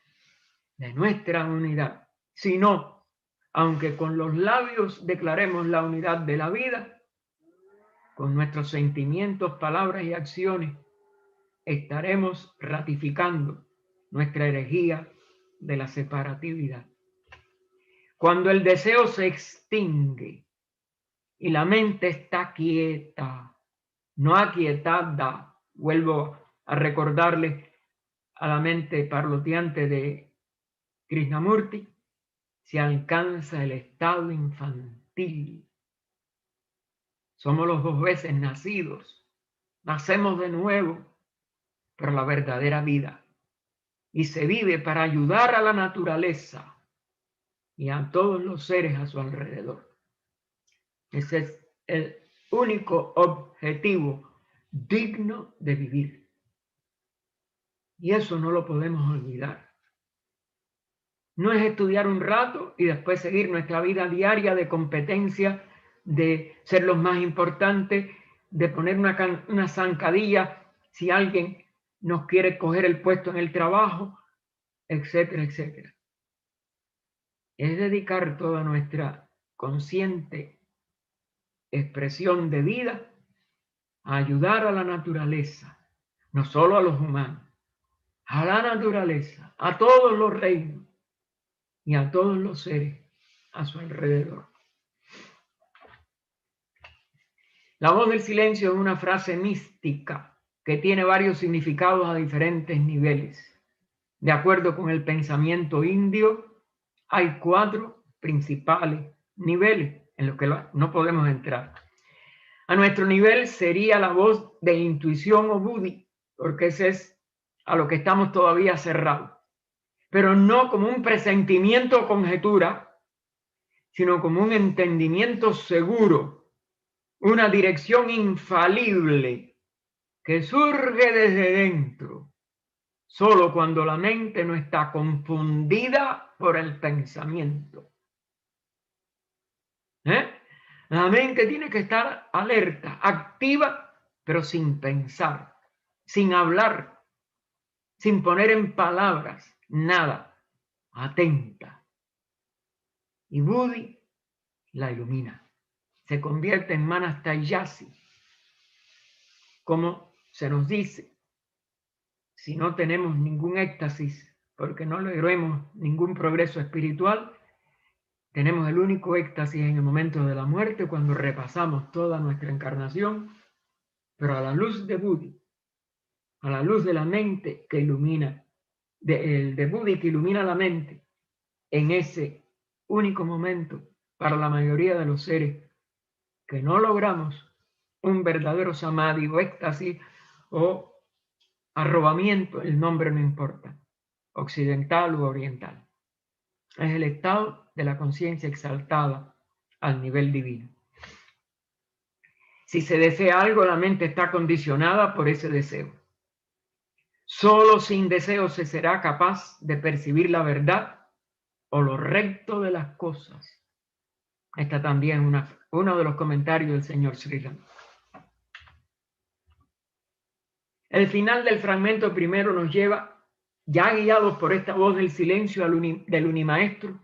de nuestra unidad. Si no, aunque con los labios declaremos la unidad de la vida, con nuestros sentimientos, palabras y acciones, estaremos ratificando nuestra herejía de la separatividad. Cuando el deseo se extingue y la mente está quieta, no aquietada, vuelvo a recordarle a la mente parloteante de Krishnamurti, se alcanza el estado infantil. Somos los dos veces nacidos, nacemos de nuevo, pero la verdadera vida. Y se vive para ayudar a la naturaleza y a todos los seres a su alrededor. Ese es el único objetivo digno de vivir. Y eso no lo podemos olvidar. No es estudiar un rato y después seguir nuestra vida diaria de competencia, de ser los más importantes, de poner una zancadilla si alguien nos quiere coger el puesto en el trabajo, etcétera, etcétera. Es dedicar toda nuestra consciente expresión de vida a ayudar a la naturaleza, no solo a los humanos, a la naturaleza, a todos los reinos y a todos los seres a su alrededor. La voz del silencio es una frase mística que tiene varios significados a diferentes niveles. De acuerdo con el pensamiento indio, hay 4 principales niveles en los que no podemos entrar. A nuestro nivel sería la voz de intuición o buddhi, porque ese es a lo que estamos todavía cerrados. Pero no como un presentimiento o conjetura, sino como un entendimiento seguro, una dirección infalible que surge desde dentro, solo cuando la mente no está confundida por el pensamiento. La mente tiene que estar alerta, activa, pero sin pensar, sin hablar, sin poner en palabras nada, atenta. Y Buddhi la ilumina. Se convierte en Manastayasi. Como se nos dice, si no tenemos ningún éxtasis, porque no logremos ningún progreso espiritual, tenemos el único éxtasis en el momento de la muerte, cuando repasamos toda nuestra encarnación, pero a la luz de Buddhi, a la luz de la mente que ilumina, de Buddhi que ilumina la mente, en ese único momento, para la mayoría de los seres que no logramos un verdadero samadhi o éxtasis o arrobamiento, el nombre no importa, occidental u oriental. Es el estado de la conciencia exaltada al nivel divino. Si se desea algo, la mente está condicionada por ese deseo. Solo sin deseo se será capaz de percibir la verdad o lo recto de las cosas. Esta también es uno de los comentarios del señor Sri Ram. El final del fragmento primero nos lleva, ya guiados por esta voz del silencio del Unimaestro,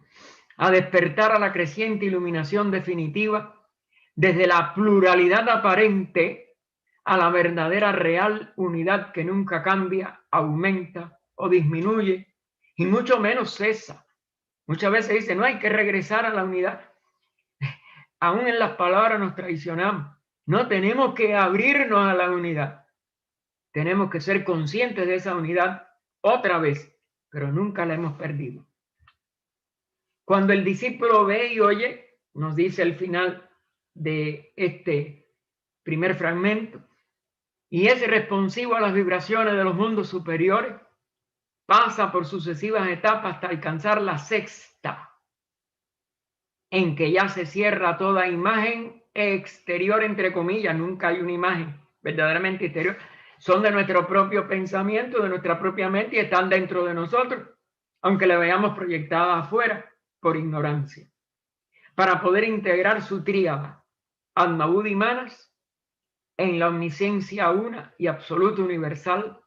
a despertar a la creciente iluminación definitiva desde la pluralidad aparente a la verdadera real unidad que nunca cambia, aumenta o disminuye y mucho menos cesa. Muchas veces dice, no hay que regresar a la unidad. Aún en las palabras nos traicionamos. No tenemos que abrirnos a la unidad. Tenemos que ser conscientes de esa unidad otra vez, pero nunca la hemos perdido. Cuando el discípulo ve y oye, nos dice el final de este primer fragmento, y es responsivo a las vibraciones de los mundos superiores, pasa por sucesivas etapas hasta alcanzar la 6ª, en que ya se cierra toda imagen exterior, entre comillas. Nunca hay una imagen verdaderamente exterior. Son de nuestro propio pensamiento, de nuestra propia mente, y están dentro de nosotros, aunque la veamos proyectada afuera por ignorancia. Para poder integrar su tríada, Atma, Buddhi y Manas, en la omnisciencia una y absoluta universal,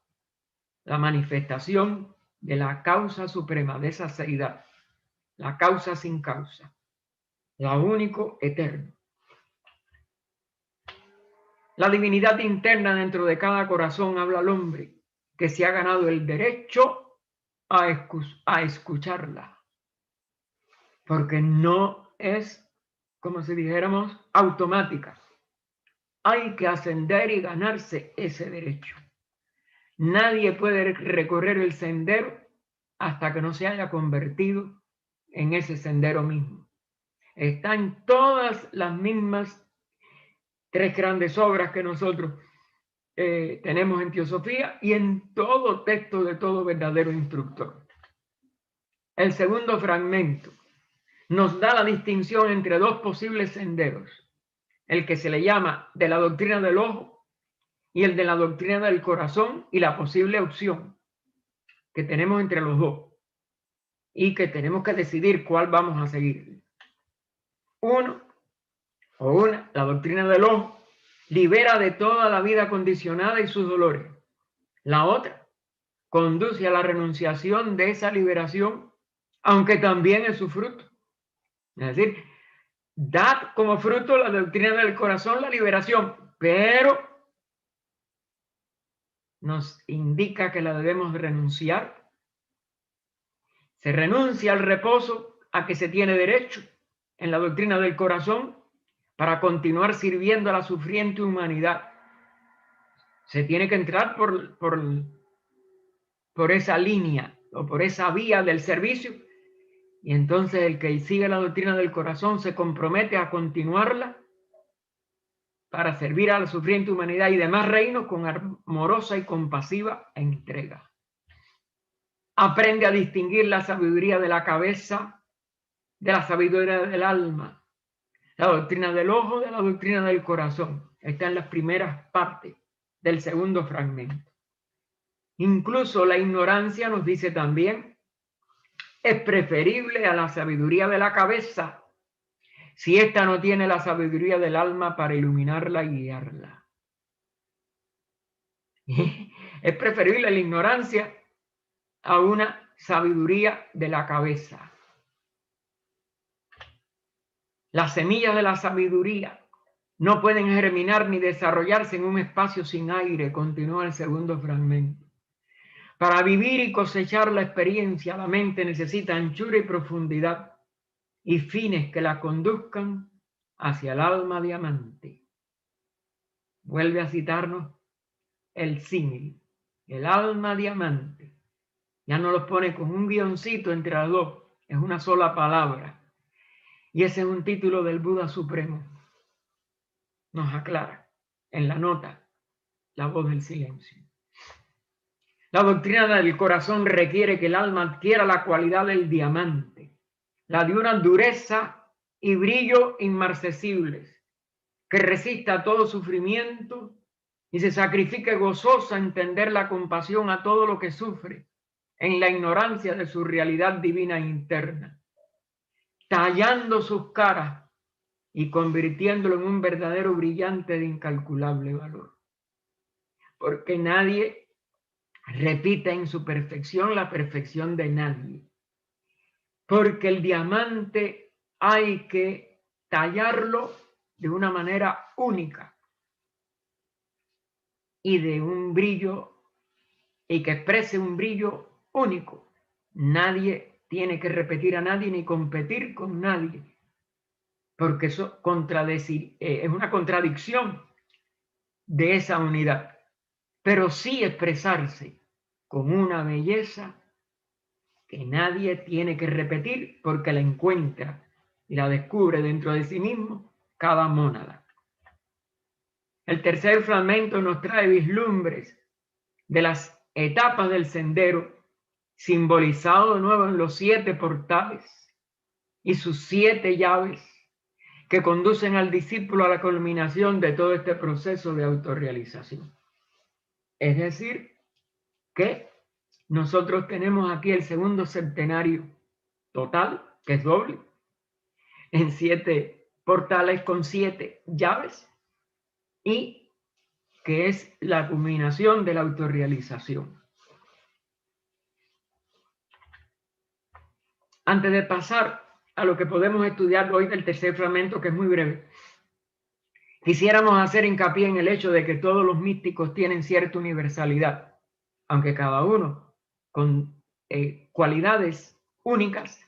la manifestación de la causa suprema, de esa seidad, la causa sin causa, la único eterno. La divinidad interna dentro de cada corazón habla al hombre que se ha ganado el derecho a escucharla, porque no es, como si dijéramos, automática. Hay que ascender y ganarse ese derecho. Nadie puede recorrer el sendero hasta que no se haya convertido en ese sendero mismo. Está en todas las mismas 3 grandes obras que nosotros tenemos en Teosofía y en todo texto de todo verdadero instructor. El segundo fragmento nos da la distinción entre 2 posibles senderos, el que se le llama de la doctrina del ojo y el de la doctrina del corazón, y la posible opción que tenemos entre los dos y que tenemos que decidir cuál vamos a seguir. La doctrina del ojo libera de toda la vida condicionada y sus dolores. La otra conduce a la renunciación de esa liberación, aunque también es su fruto. Es decir, da como fruto la doctrina del corazón la liberación, pero nos indica que la debemos renunciar. Se renuncia al reposo a que se tiene derecho en la doctrina del corazón para continuar sirviendo a la sufriente humanidad. Se tiene que entrar por esa línea o por esa vía del servicio, y entonces el que sigue la doctrina del corazón se compromete a continuarla para servir a la sufriente humanidad y demás reinos con amorosa y compasiva entrega. Aprende a distinguir la sabiduría de la cabeza de la sabiduría del alma, la doctrina del ojo de la doctrina del corazón. Está en las primeras partes del segundo fragmento. Incluso la ignorancia, nos dice también, es preferible a la sabiduría de la cabeza si ésta no tiene la sabiduría del alma para iluminarla y guiarla. Es preferible la ignorancia a una sabiduría de la cabeza. Las semillas de la sabiduría no pueden germinar ni desarrollarse en un espacio sin aire, continúa el segundo fragmento. Para vivir y cosechar la experiencia, la mente necesita anchura y profundidad y fines que la conduzcan hacia el alma diamante. Vuelve a citarnos el símil, el alma diamante. Ya nos lo pone con un guioncito entre las dos, es una sola palabra. Y ese es un título del Buda Supremo. Nos aclara en la nota, la voz del silencio. La doctrina del corazón requiere que el alma adquiera la cualidad del diamante, la de una dureza y brillo inmarcesibles, que resista a todo sufrimiento y se sacrifique gozosa a entender la compasión a todo lo que sufre en la ignorancia de su realidad divina interna, tallando sus caras y convirtiéndolo en un verdadero brillante de incalculable valor. Porque nadie repite en su perfección la perfección de nadie. Porque el diamante hay que tallarlo de una manera única y de un brillo, y que exprese un brillo único. Nadie tiene que repetir a nadie ni competir con nadie, porque eso es una contradicción de esa unidad, pero sí expresarse con una belleza que nadie tiene que repetir porque la encuentra y la descubre dentro de sí mismo cada mónada. El tercer fragmento nos trae vislumbres de las etapas del sendero, simbolizado de nuevo en los 7 portales y sus 7 llaves que conducen al discípulo a la culminación de todo este proceso de autorrealización. Es decir, que nosotros tenemos aquí el segundo septenario total, que es doble, en 7 portales con 7 llaves, y que es la culminación de la autorrealización. Antes de pasar a lo que podemos estudiar hoy del tercer fragmento, que es muy breve, quisiéramos hacer hincapié en el hecho de que todos los místicos tienen cierta universalidad aunque cada uno con cualidades únicas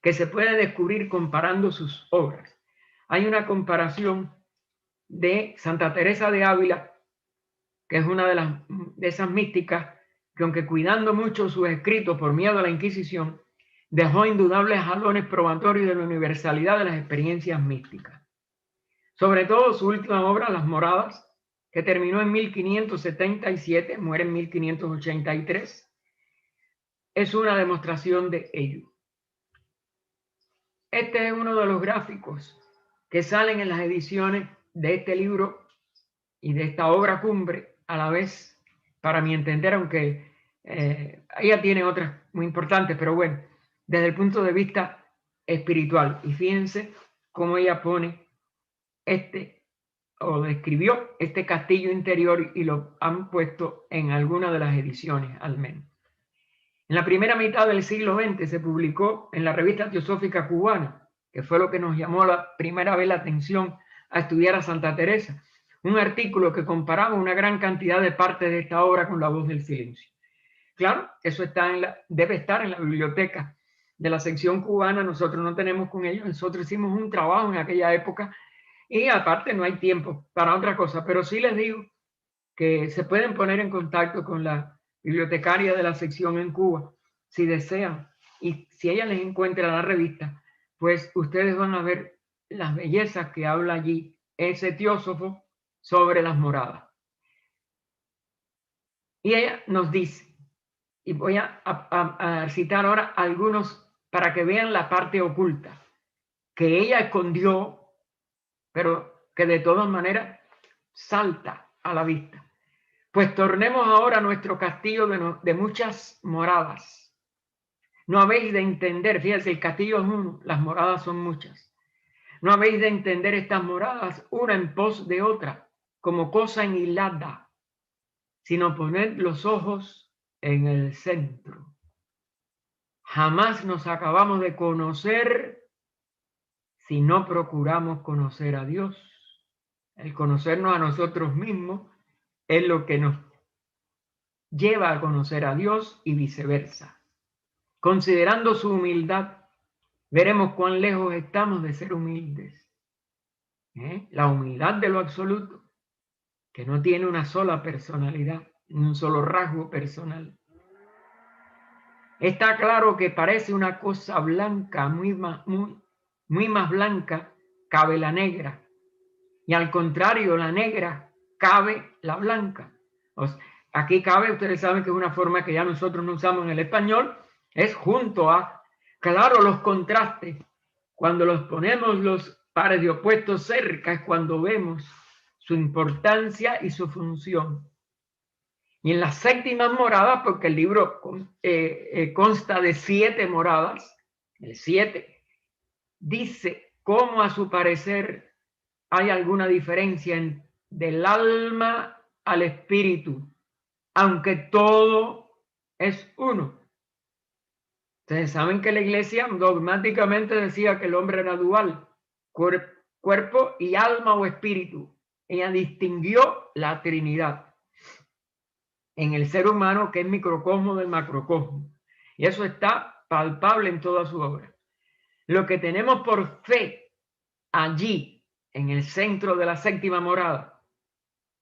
que se puede descubrir comparando sus obras. Hay una comparación de Santa Teresa de Ávila, que es una de esas místicas que, aunque cuidando mucho sus escritos por miedo a la Inquisición, dejó indudables jalones probatorios de la universalidad de las experiencias místicas. Sobre todo su última obra, Las Moradas, que terminó en 1577, muere en 1583, es una demostración de ello. Este es uno de los gráficos que salen en las ediciones de este libro y de esta obra cumbre, a la vez, para mi entender, aunque ella tiene otras muy importantes, pero bueno, desde el punto de vista espiritual. Y fíjense cómo ella pone o describió este castillo interior y lo han puesto en alguna de las ediciones, al menos. En la primera mitad del siglo XX se publicó en la Revista Teosófica Cubana, que fue lo que nos llamó la primera vez la atención a estudiar a Santa Teresa, un artículo que comparaba una gran cantidad de partes de esta obra con La Voz del Silencio. Claro, eso debe estar en la biblioteca de la sección cubana. Nosotros no tenemos con ellos, nosotros hicimos un trabajo en aquella época y aparte no hay tiempo para otra cosa, pero sí les digo que se pueden poner en contacto con la bibliotecaria de la sección en Cuba si desean, y si ella les encuentra la revista, pues ustedes van a ver las bellezas que habla allí ese teósofo sobre Las Moradas. Y ella nos dice, y voy a citar ahora algunos para que vean la parte oculta que ella escondió, pero que de todas maneras salta a la vista. Pues tornemos ahora a nuestro castillo de muchas moradas. No habéis de entender, fíjense, el castillo es uno, las moradas son muchas. No habéis de entender estas moradas una en pos de otra, como cosa enhilada, sino poned los ojos en el centro. Jamás nos acabamos de conocer si no procuramos conocer a Dios. El conocernos a nosotros mismos es lo que nos lleva a conocer a Dios y viceversa. Considerando su humildad, veremos cuán lejos estamos de ser humildes. La humildad de lo absoluto, que no tiene una sola personalidad, un solo rasgo personal. Está claro que parece una cosa blanca, muy más blanca, cabe la negra. Y al contrario, la negra cabe la blanca. Aquí cabe, ustedes saben que es una forma que ya nosotros no usamos en el español, es junto a. Claro, los contrastes, cuando los ponemos los pares de opuestos cerca, es cuando vemos su importancia y su función. Y en las séptimas moradas, porque el libro consta de 7 moradas, el 7, dice cómo a su parecer hay alguna diferencia del alma al espíritu, aunque todo es uno. Ustedes saben que la iglesia dogmáticamente decía que el hombre era dual, cuerpo y alma o espíritu. Ella distinguió la Trinidad en el ser humano, que es microcosmo del macrocosmo. Y eso está palpable en toda su obra. Lo que tenemos por fe allí, en el centro de la séptima morada,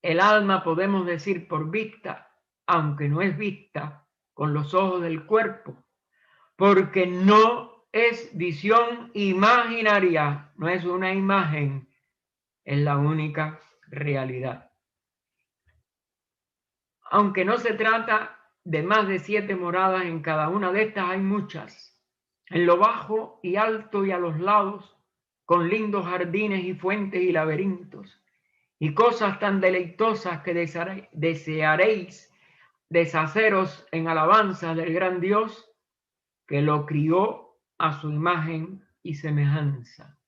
el alma podemos decir por vista, aunque no es vista con los ojos del cuerpo, porque no es visión imaginaria, no es una imagen, es la única realidad. Aunque no se trata de más de 7 moradas, en cada una de estas hay muchas, en lo bajo y alto y a los lados, con lindos jardines y fuentes y laberintos, y cosas tan deleitosas que desearéis deshaceros en alabanza del gran Dios que lo crió a su imagen y semejanza.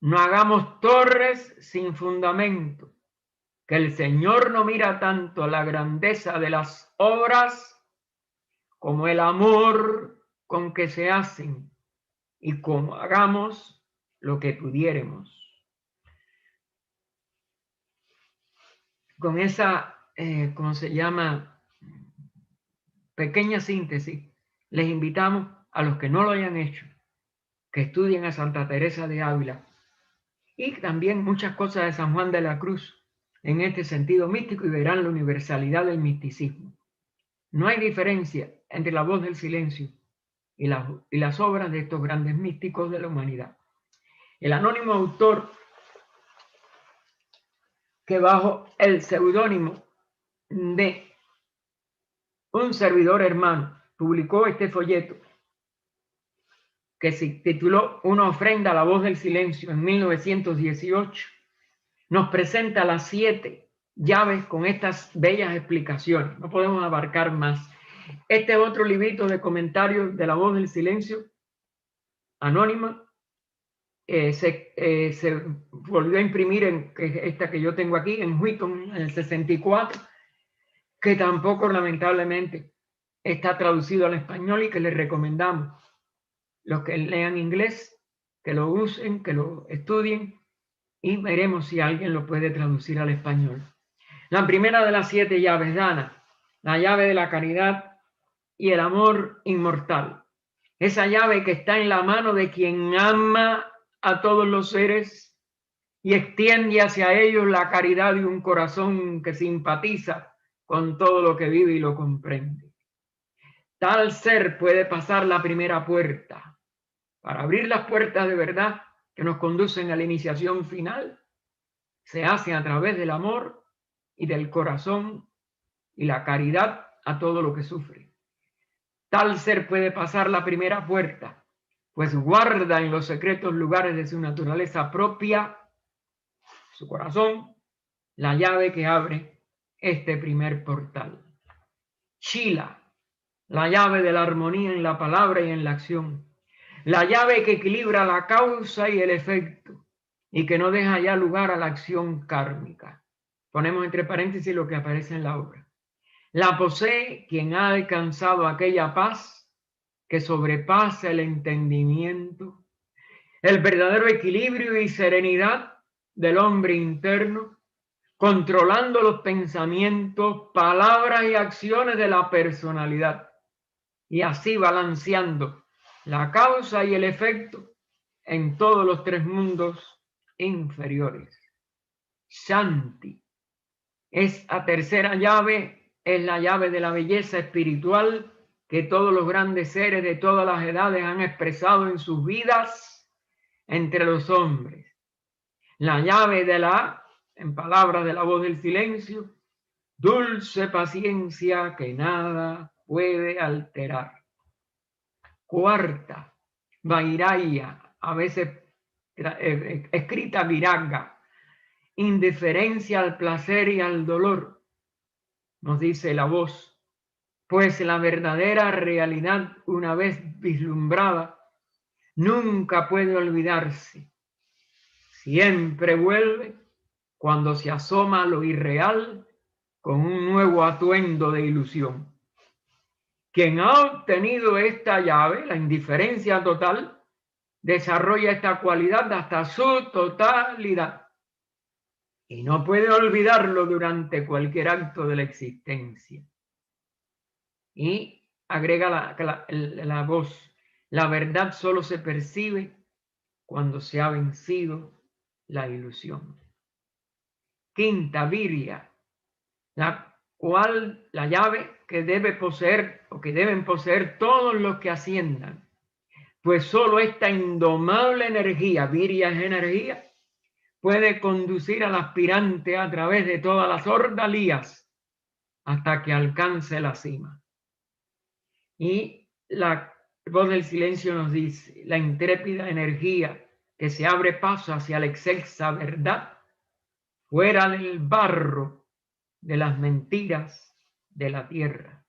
No hagamos torres sin fundamento, que el Señor no mira tanto la grandeza de las obras como el amor con que se hacen, y como hagamos lo que pudiéremos. Con esa, ¿cómo se llama? pequeña síntesis, les invitamos a los que no lo hayan hecho, que estudien a Santa Teresa de Ávila y también muchas cosas de San Juan de la Cruz en este sentido místico y verán la universalidad del misticismo. No hay diferencia entre la voz del silencio y las obras de estos grandes místicos de la humanidad. El anónimo autor que bajo el seudónimo de un servidor hermano publicó este folleto que se tituló Una ofrenda a la voz del silencio en 1918, nos presenta las 7 llaves con estas bellas explicaciones. No podemos abarcar más. Este es otro librito de comentarios de la voz del silencio, anónima. Se volvió a imprimir en esta que yo tengo aquí, en Wheaton, en el 64, que tampoco lamentablemente está traducido al español y que les recomendamos los que lean inglés, que lo usen, que lo estudien y veremos si alguien lo puede traducir al español. La primera de las 7 llaves, Dana, la llave de la caridad y el amor inmortal. Esa llave que está en la mano de quien ama a todos los seres y extiende hacia ellos la caridad de un corazón que simpatiza con todo lo que vive y lo comprende. Tal ser puede pasar la primera puerta. Para abrir las puertas de verdad que nos conducen a la iniciación final, se hace a través del amor y del corazón y la caridad a todo lo que sufre. Tal ser puede pasar la primera puerta, pues guarda en los secretos lugares de su naturaleza propia, su corazón, la llave que abre este primer portal. Shila, la llave de la armonía en la palabra y en la acción. La llave que equilibra la causa y el efecto y que no deja ya lugar a la acción kármica. Ponemos entre paréntesis lo que aparece en la obra. La posee quien ha alcanzado aquella paz que sobrepasa el entendimiento, el verdadero equilibrio y serenidad del hombre interno, controlando los pensamientos, palabras y acciones de la personalidad y así balanceando la causa y el efecto en todos los 3 mundos inferiores. Shanti es la tercera llave, es la llave de la belleza espiritual que todos los grandes seres de todas las edades han expresado en sus vidas entre los hombres. La llave de en palabras de la voz del silencio, dulce paciencia que nada puede alterar. Cuarta, vairaya, a veces escrita viraga, indiferencia al placer y al dolor, nos dice la voz, pues la verdadera realidad, una vez vislumbrada, nunca puede olvidarse. Siempre vuelve cuando se asoma lo irreal con un nuevo atuendo de ilusión. Quien ha obtenido esta llave, la indiferencia total, desarrolla esta cualidad hasta su totalidad y no puede olvidarlo durante cualquier acto de la existencia. Y agrega la voz, la verdad solo se percibe cuando se ha vencido la ilusión. Quinta, virya, la llave que debe poseer o que deben poseer todos los que asciendan, pues solo esta indomable energía, virya es energía, puede conducir al aspirante a través de todas las ordalías hasta que alcance la cima. Y la voz del silencio nos dice, la intrépida energía que se abre paso hacia la excelsa verdad, fuera del barro de las mentiras de la tierra.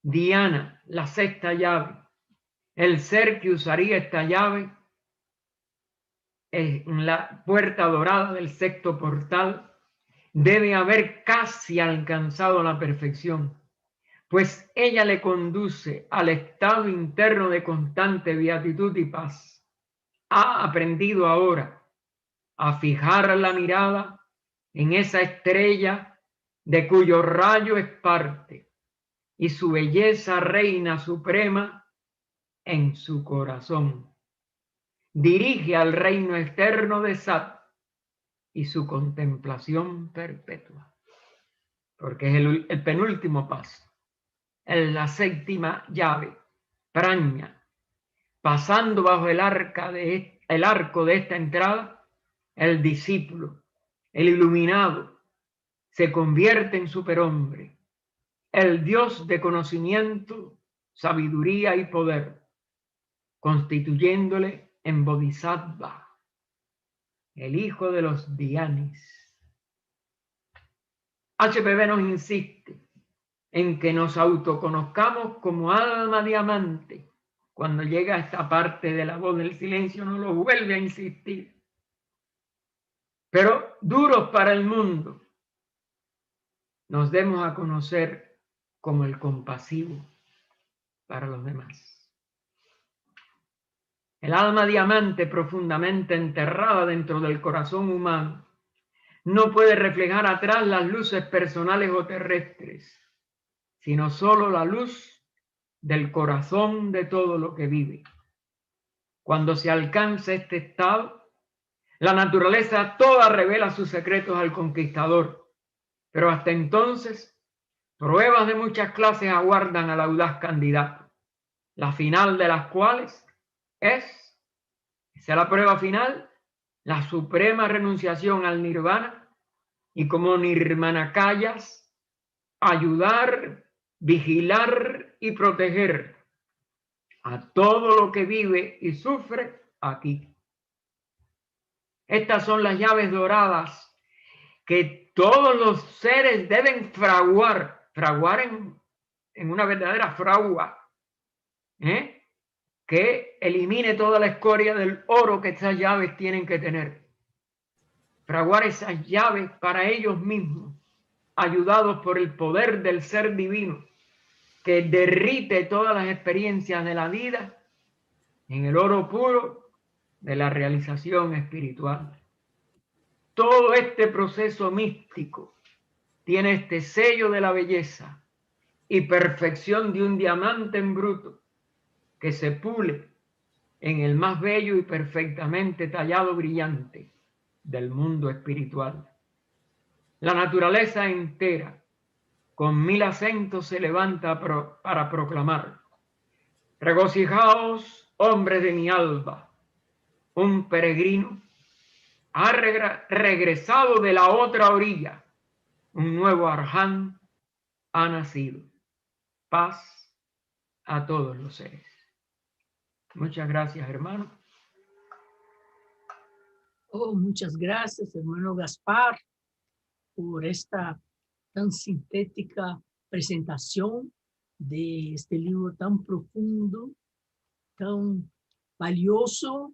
Diana, la sexta llave, el ser que usaría esta llave en la puerta dorada del sexto portal debe haber casi alcanzado la perfección, pues ella le conduce al estado interno de constante beatitud y paz. Ha aprendido ahora a fijar la mirada en esa estrella de cuyo rayo es parte y su belleza reina suprema en su corazón. Dirige al reino externo de Sat y su contemplación perpetua. Porque es el penúltimo paso. Es la séptima llave, praña. Pasando bajo el arco de esta entrada, el discípulo, el iluminado, se convierte en superhombre, el Dios de conocimiento, sabiduría y poder, constituyéndole en Bodhisattva, el hijo de los Dhyanis. HPB nos insiste en que nos autoconozcamos como alma diamante. Cuando llega a esta parte de la voz del silencio, nos lo vuelve a insistir. Pero duros para el mundo, nos demos a conocer como el compasivo para los demás. El alma diamante profundamente enterrada dentro del corazón humano no puede reflejar atrás las luces personales o terrestres, sino solo la luz del corazón de todo lo que vive. Cuando se alcanza este estado, la naturaleza toda revela sus secretos al conquistador, pero hasta entonces, pruebas de muchas clases aguardan al audaz candidato, la final de las cuales es, esa es la prueba final, la suprema renunciación al nirvana, y como nirmanakayas, ayudar, vigilar y proteger a todo lo que vive y sufre aquí. Estas son las llaves doradas que todos los seres deben fraguar en una verdadera fragua, que elimine toda la escoria del oro que esas llaves tienen que tener. Fraguar esas llaves para ellos mismos, ayudados por el poder del ser divino, que derrite todas las experiencias de la vida en el oro puro de la realización espiritual. Todo este proceso místico tiene este sello de la belleza y perfección de un diamante en bruto que se pule en el más bello y perfectamente tallado brillante del mundo espiritual. La naturaleza entera, con 1000 acentos, se levanta para proclamar: regocijaos, hombres de mi alba, un peregrino ha regresado de la otra orilla, un nuevo Arján ha nacido. Paz a todos los seres. Muchas gracias, hermano. Oh, muchas gracias, hermano Gaspar, por esta tan sintética presentación de este libro tan profundo, tan valioso.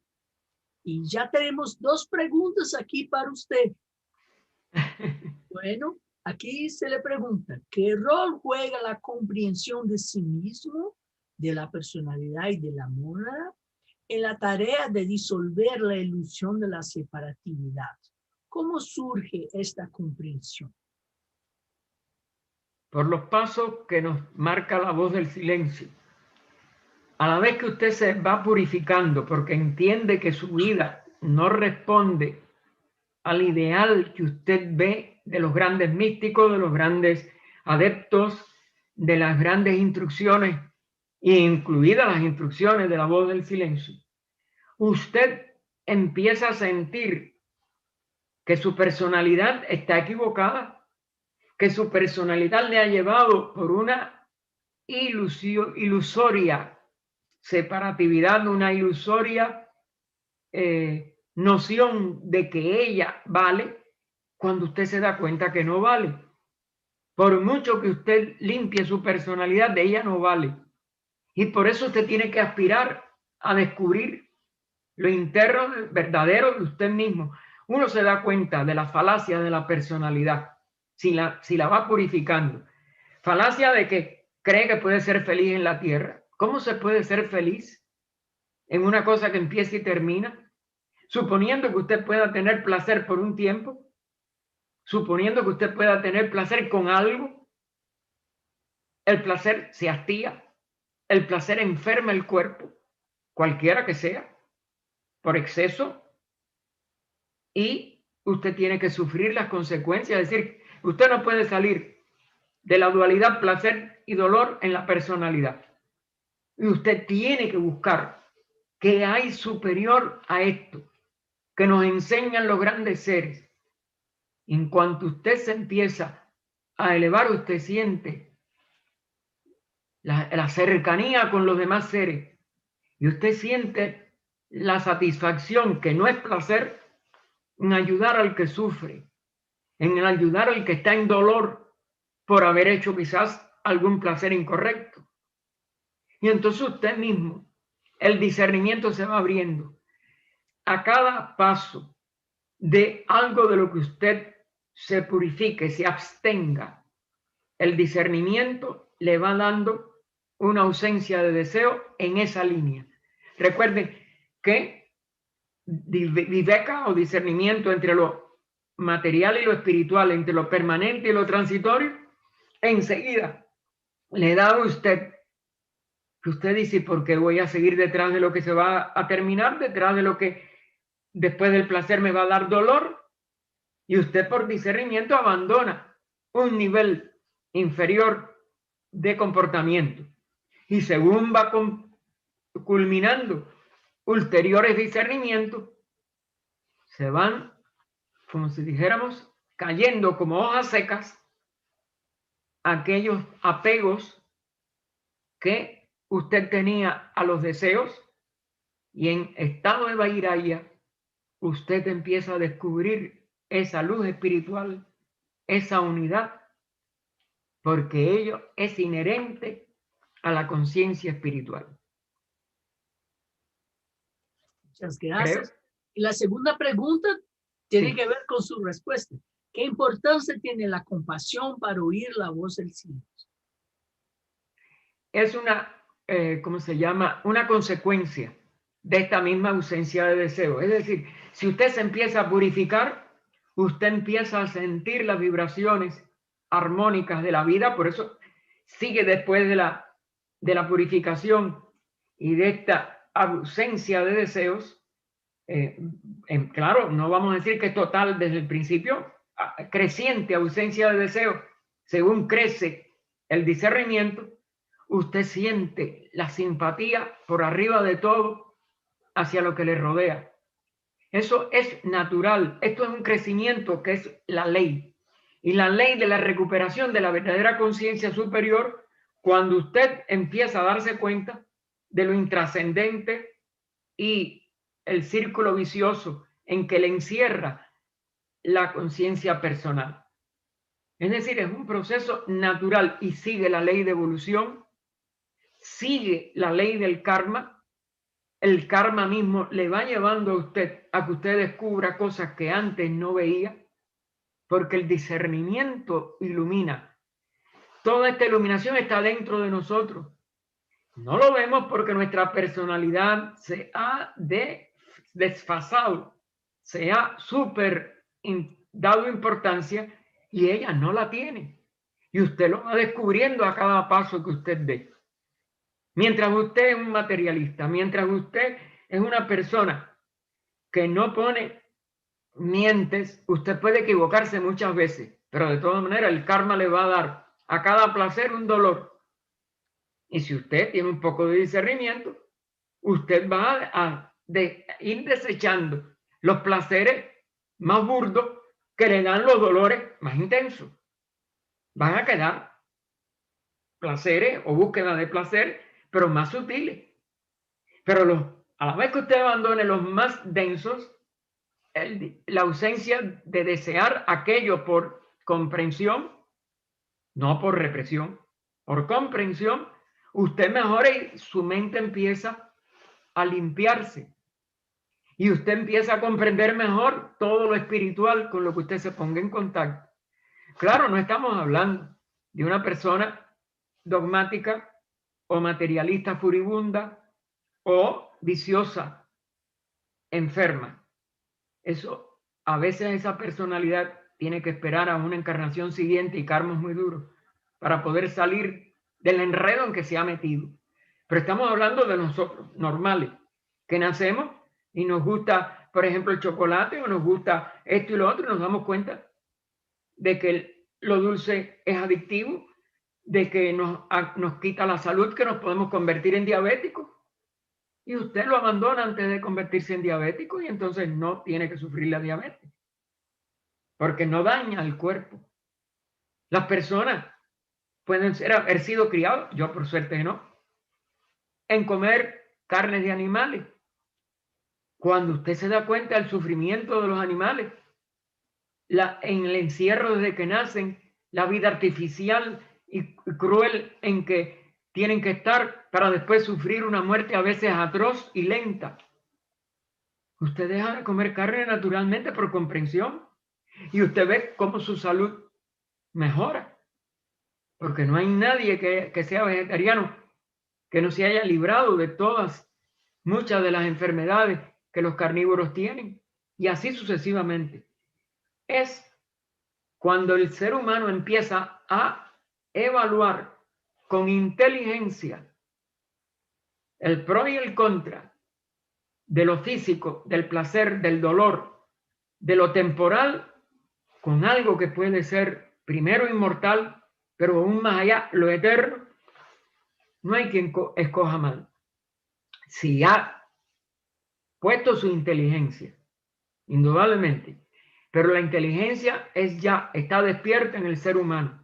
Y ya tenemos 2 preguntas aquí para usted. Bueno, aquí se le pregunta, ¿qué rol juega la comprensión de sí mismo, de la personalidad y de la mónada en la tarea de disolver la ilusión de la separatividad? ¿Cómo surge esta comprensión? Por los pasos que nos marca la voz del silencio. A la vez que usted se va purificando porque entiende que su vida no responde al ideal que usted ve de los grandes místicos, de los grandes adeptos, de las grandes instrucciones, incluidas las instrucciones de la voz del silencio, usted empieza a sentir que su personalidad está equivocada, que su personalidad le ha llevado por una ilusoria separatividad, una ilusoria noción de que ella vale, cuando usted se da cuenta que no vale. Por mucho que usted limpie su personalidad, de ella no vale. Y por eso usted tiene que aspirar a descubrir lo interno verdadero de usted mismo. Uno se da cuenta de la falacia de la personalidad si la va purificando. Falacia de que cree que puede ser feliz en la tierra. ¿Cómo se puede ser feliz en una cosa que empieza y termina? Suponiendo que usted pueda tener placer por un tiempo, suponiendo que usted pueda tener placer con algo, el placer se hastía, el placer enferma el cuerpo, cualquiera que sea, por exceso, y usted tiene que sufrir las consecuencias. Es decir, usted no puede salir de la dualidad placer y dolor en la personalidad. Y usted tiene que buscar qué hay superior a esto, que nos enseñan los grandes seres. En cuanto usted se empieza a elevar, usted siente la cercanía con los demás seres y usted siente la satisfacción, que no es placer, en ayudar al que sufre, en ayudar al que está en dolor por haber hecho quizás algún placer incorrecto. Y entonces usted mismo, el discernimiento se va abriendo. A cada paso de algo de lo que usted se purifique, se abstenga, el discernimiento le va dando una ausencia de deseo en esa línea. Recuerden que viveka o discernimiento entre lo material y lo espiritual, entre lo permanente y lo transitorio, enseguida le da a usted que usted dice, ¿por qué voy a seguir detrás de lo que se va a terminar, detrás de lo que después del placer me va a dar dolor? Y usted por discernimiento abandona un nivel inferior de comportamiento. Y según va culminando ulteriores discernimientos, se van, como si dijéramos, cayendo como hojas secas aquellos apegos que usted tenía a los deseos, y en estado de vairaya usted empieza a descubrir esa luz espiritual, esa unidad, porque ello es inherente a la conciencia espiritual. Muchas gracias. Creo. Y la segunda pregunta tiene Sí. que ver con su respuesta. ¿Qué importancia tiene la compasión para oír la voz del cielo? Es una, ¿cómo se llama? Una consecuencia de esta misma ausencia de deseo. Es decir, si usted se empieza a purificar, usted empieza a sentir las vibraciones armónicas de la vida. Por eso sigue después de la purificación y de esta ausencia de deseos. Claro, no vamos a decir que es total desde el principio, creciente ausencia de deseo. Según crece el discernimiento, usted siente la simpatía por arriba de todo hacia lo que le rodea. Eso es natural. Esto es un crecimiento que es la ley. Y la ley de la recuperación de la verdadera conciencia superior, cuando usted empieza a darse cuenta de lo intrascendente y el círculo vicioso en que le encierra la conciencia personal. Es decir, es un proceso natural y sigue la ley de evolución, sigue la ley del karma. El karma mismo le va llevando a usted a que usted descubra cosas que antes no veía, porque el discernimiento ilumina. Toda esta iluminación está dentro de nosotros. No lo vemos porque nuestra personalidad se ha desfasado, se ha dado importancia y ella no la tiene. Y usted lo va descubriendo a cada paso que usted dé. Mientras usted es un materialista, mientras usted es una persona que no pone mientes, usted puede equivocarse muchas veces, pero de todas maneras el karma le va a dar a cada placer un dolor. Y si usted tiene un poco de discernimiento, usted va a ir desechando los placeres más burdos que le dan los dolores más intensos. Van a quedar placeres o búsqueda de placer, pero más sutiles. Pero a la vez que usted abandone los más densos, la ausencia de desear aquello por comprensión, no por represión, por comprensión, usted mejora y su mente empieza a limpiarse. Y usted empieza a comprender mejor todo lo espiritual con lo que usted se ponga en contacto. Claro, no estamos hablando de una persona dogmática o materialista furibunda o viciosa, enferma. Eso, a veces esa personalidad tiene que esperar a una encarnación siguiente y karmas muy duros para poder salir del enredo en que se ha metido. Pero estamos hablando de nosotros, normales, que nacemos y nos gusta, por ejemplo, el chocolate o nos gusta esto y lo otro, y nos damos cuenta de que lo dulce es adictivo, de que nos quita la salud, que nos podemos convertir en diabéticos. Y usted lo abandona antes de convertirse en diabético y entonces no tiene que sufrir la diabetes, porque no daña al cuerpo. Las personas pueden haber sido criados, yo por suerte no, en comer carnes de animales. Cuando usted se da cuenta del sufrimiento de los animales, en el encierro desde que nacen, la vida artificial y cruel en que tienen que estar para después sufrir una muerte a veces atroz y lenta. Usted deja de comer carne naturalmente por comprensión y usted ve cómo su salud mejora. Porque no hay nadie que sea vegetariano que no se haya librado de muchas de las enfermedades que los carnívoros tienen, y así sucesivamente. Es cuando el ser humano empieza a evaluar con inteligencia el pro y el contra de lo físico, del placer, del dolor, de lo temporal, con algo que puede ser primero inmortal, pero aún más allá, lo eterno. No hay quien escoja mal. Si ha puesto su inteligencia, indudablemente, pero la inteligencia está despierta en el ser humano,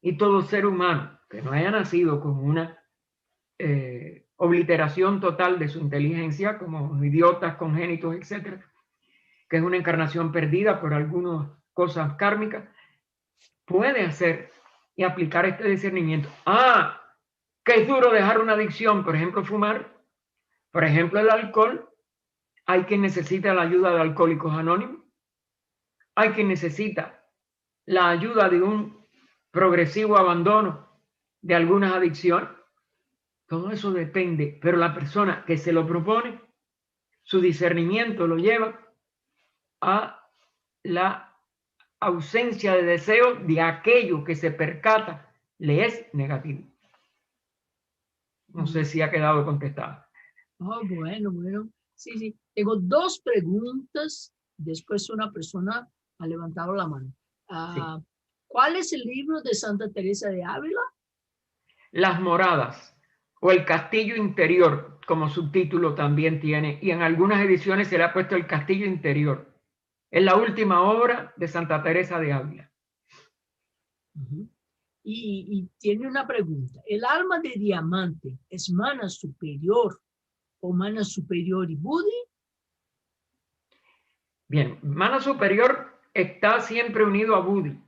y todo ser humano que no haya nacido con una obliteración total de su inteligencia, como idiotas, congénitos, etcétera, que es una encarnación perdida por algunas cosas kármicas, puede hacer y aplicar este discernimiento. Que es duro dejar una adicción, por ejemplo, fumar, por ejemplo, el alcohol. Hay quien necesita la ayuda de Alcohólicos Anónimos, hay quien necesita la ayuda de un progresivo abandono de algunas adicciones. Todo eso depende, pero la persona que se lo propone, su discernimiento lo lleva a la ausencia de deseo de aquello que se percata le es negativo. No sé si ha quedado contestado. Bueno. Sí. Tengo dos preguntas. Después una persona ha levantado la mano. Sí. ¿Cuál es el libro de Santa Teresa de Ávila? Las Moradas, o El Castillo Interior, como subtítulo también tiene, y en algunas ediciones se le ha puesto El Castillo Interior. Es la última obra de Santa Teresa de Ávila. Y tiene una pregunta. ¿El alma de diamante es mana superior o mana superior y Buddhi? Bien, mana superior está siempre unido a Buddhi.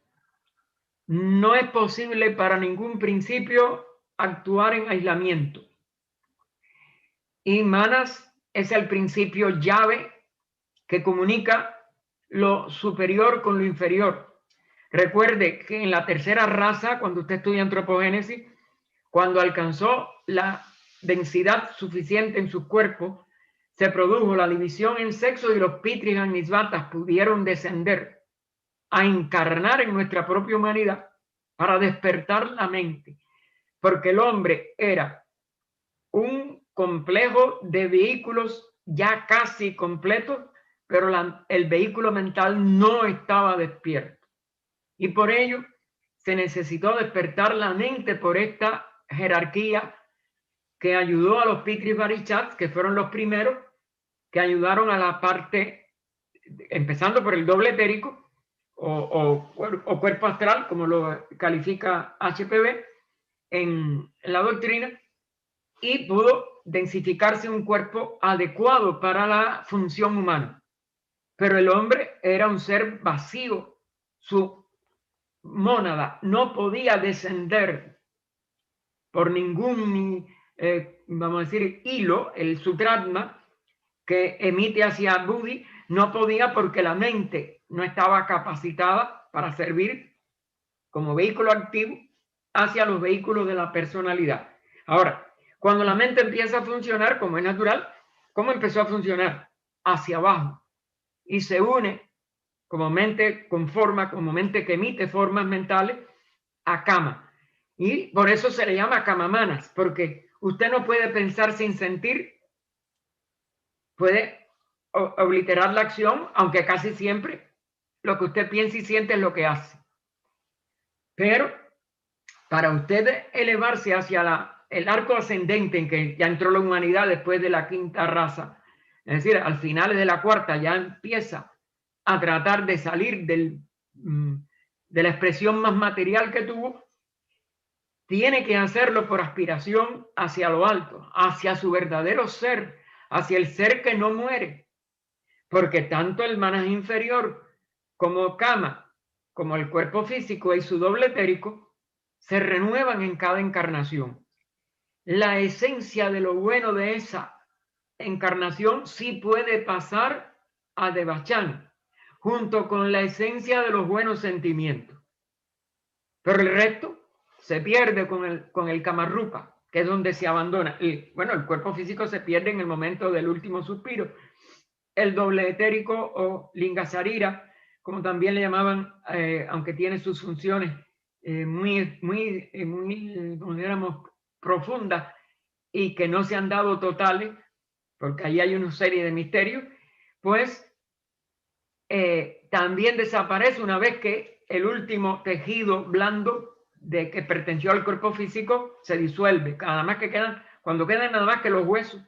No es posible para ningún principio actuar en aislamiento. Y manas es el principio llave que comunica lo superior con lo inferior. Recuerde que en la tercera raza, cuando usted estudia antropogénesis, cuando alcanzó la densidad suficiente en su cuerpo, se produjo la división en sexo y los pitris agnisvatas pudieron descender a encarnar en nuestra propia humanidad para despertar la mente, porque el hombre era un complejo de vehículos ya casi completos, pero el vehículo mental no estaba despierto. Y por ello se necesitó despertar la mente por esta jerarquía que ayudó a los Pitris Barichat, que fueron los primeros, que ayudaron a la parte, empezando por el doble etérico o cuerpo astral, como lo califica HPV en la doctrina, y pudo densificarse un cuerpo adecuado para la función humana. Pero el hombre era un ser vacío, su mónada no podía descender por ningún, vamos a decir, hilo, el sutratma que emite hacia Buddhi, no podía porque la mente no estaba capacitada para servir como vehículo activo hacia los vehículos de la personalidad. Ahora, cuando la mente empieza a funcionar, como es natural, ¿cómo empezó a funcionar? Hacia abajo. Y se une como mente con forma, como mente que emite formas mentales, a Kama. Y por eso se le llama camamanas, porque usted no puede pensar sin sentir, puede obliterar la acción, aunque casi siempre lo que usted piensa y siente es lo que hace. Pero para usted elevarse hacia el arco ascendente en que ya entró la humanidad después de la quinta raza, es decir, al final de la cuarta ya empieza a tratar de salir de la expresión más material que tuvo, tiene que hacerlo por aspiración hacia lo alto, hacia su verdadero ser, hacia el ser que no muere, porque tanto el manas inferior como Kama, como el cuerpo físico y su doble etérico, se renuevan en cada encarnación. La esencia de lo bueno de esa encarnación sí puede pasar a Devachan, junto con la esencia de los buenos sentimientos. Pero el resto se pierde con el Kamarupa, que es donde se abandona. Y bueno, el cuerpo físico se pierde en el momento del último suspiro. El doble etérico o Lingasarira, como también le llamaban, aunque tiene sus funciones muy, como diríamos, profundas y que no se han dado totales, porque ahí hay una serie de misterios, pues también desaparece una vez que el último tejido blando de que perteneció al cuerpo físico se disuelve. Nada más que cuando quedan nada más que los huesos,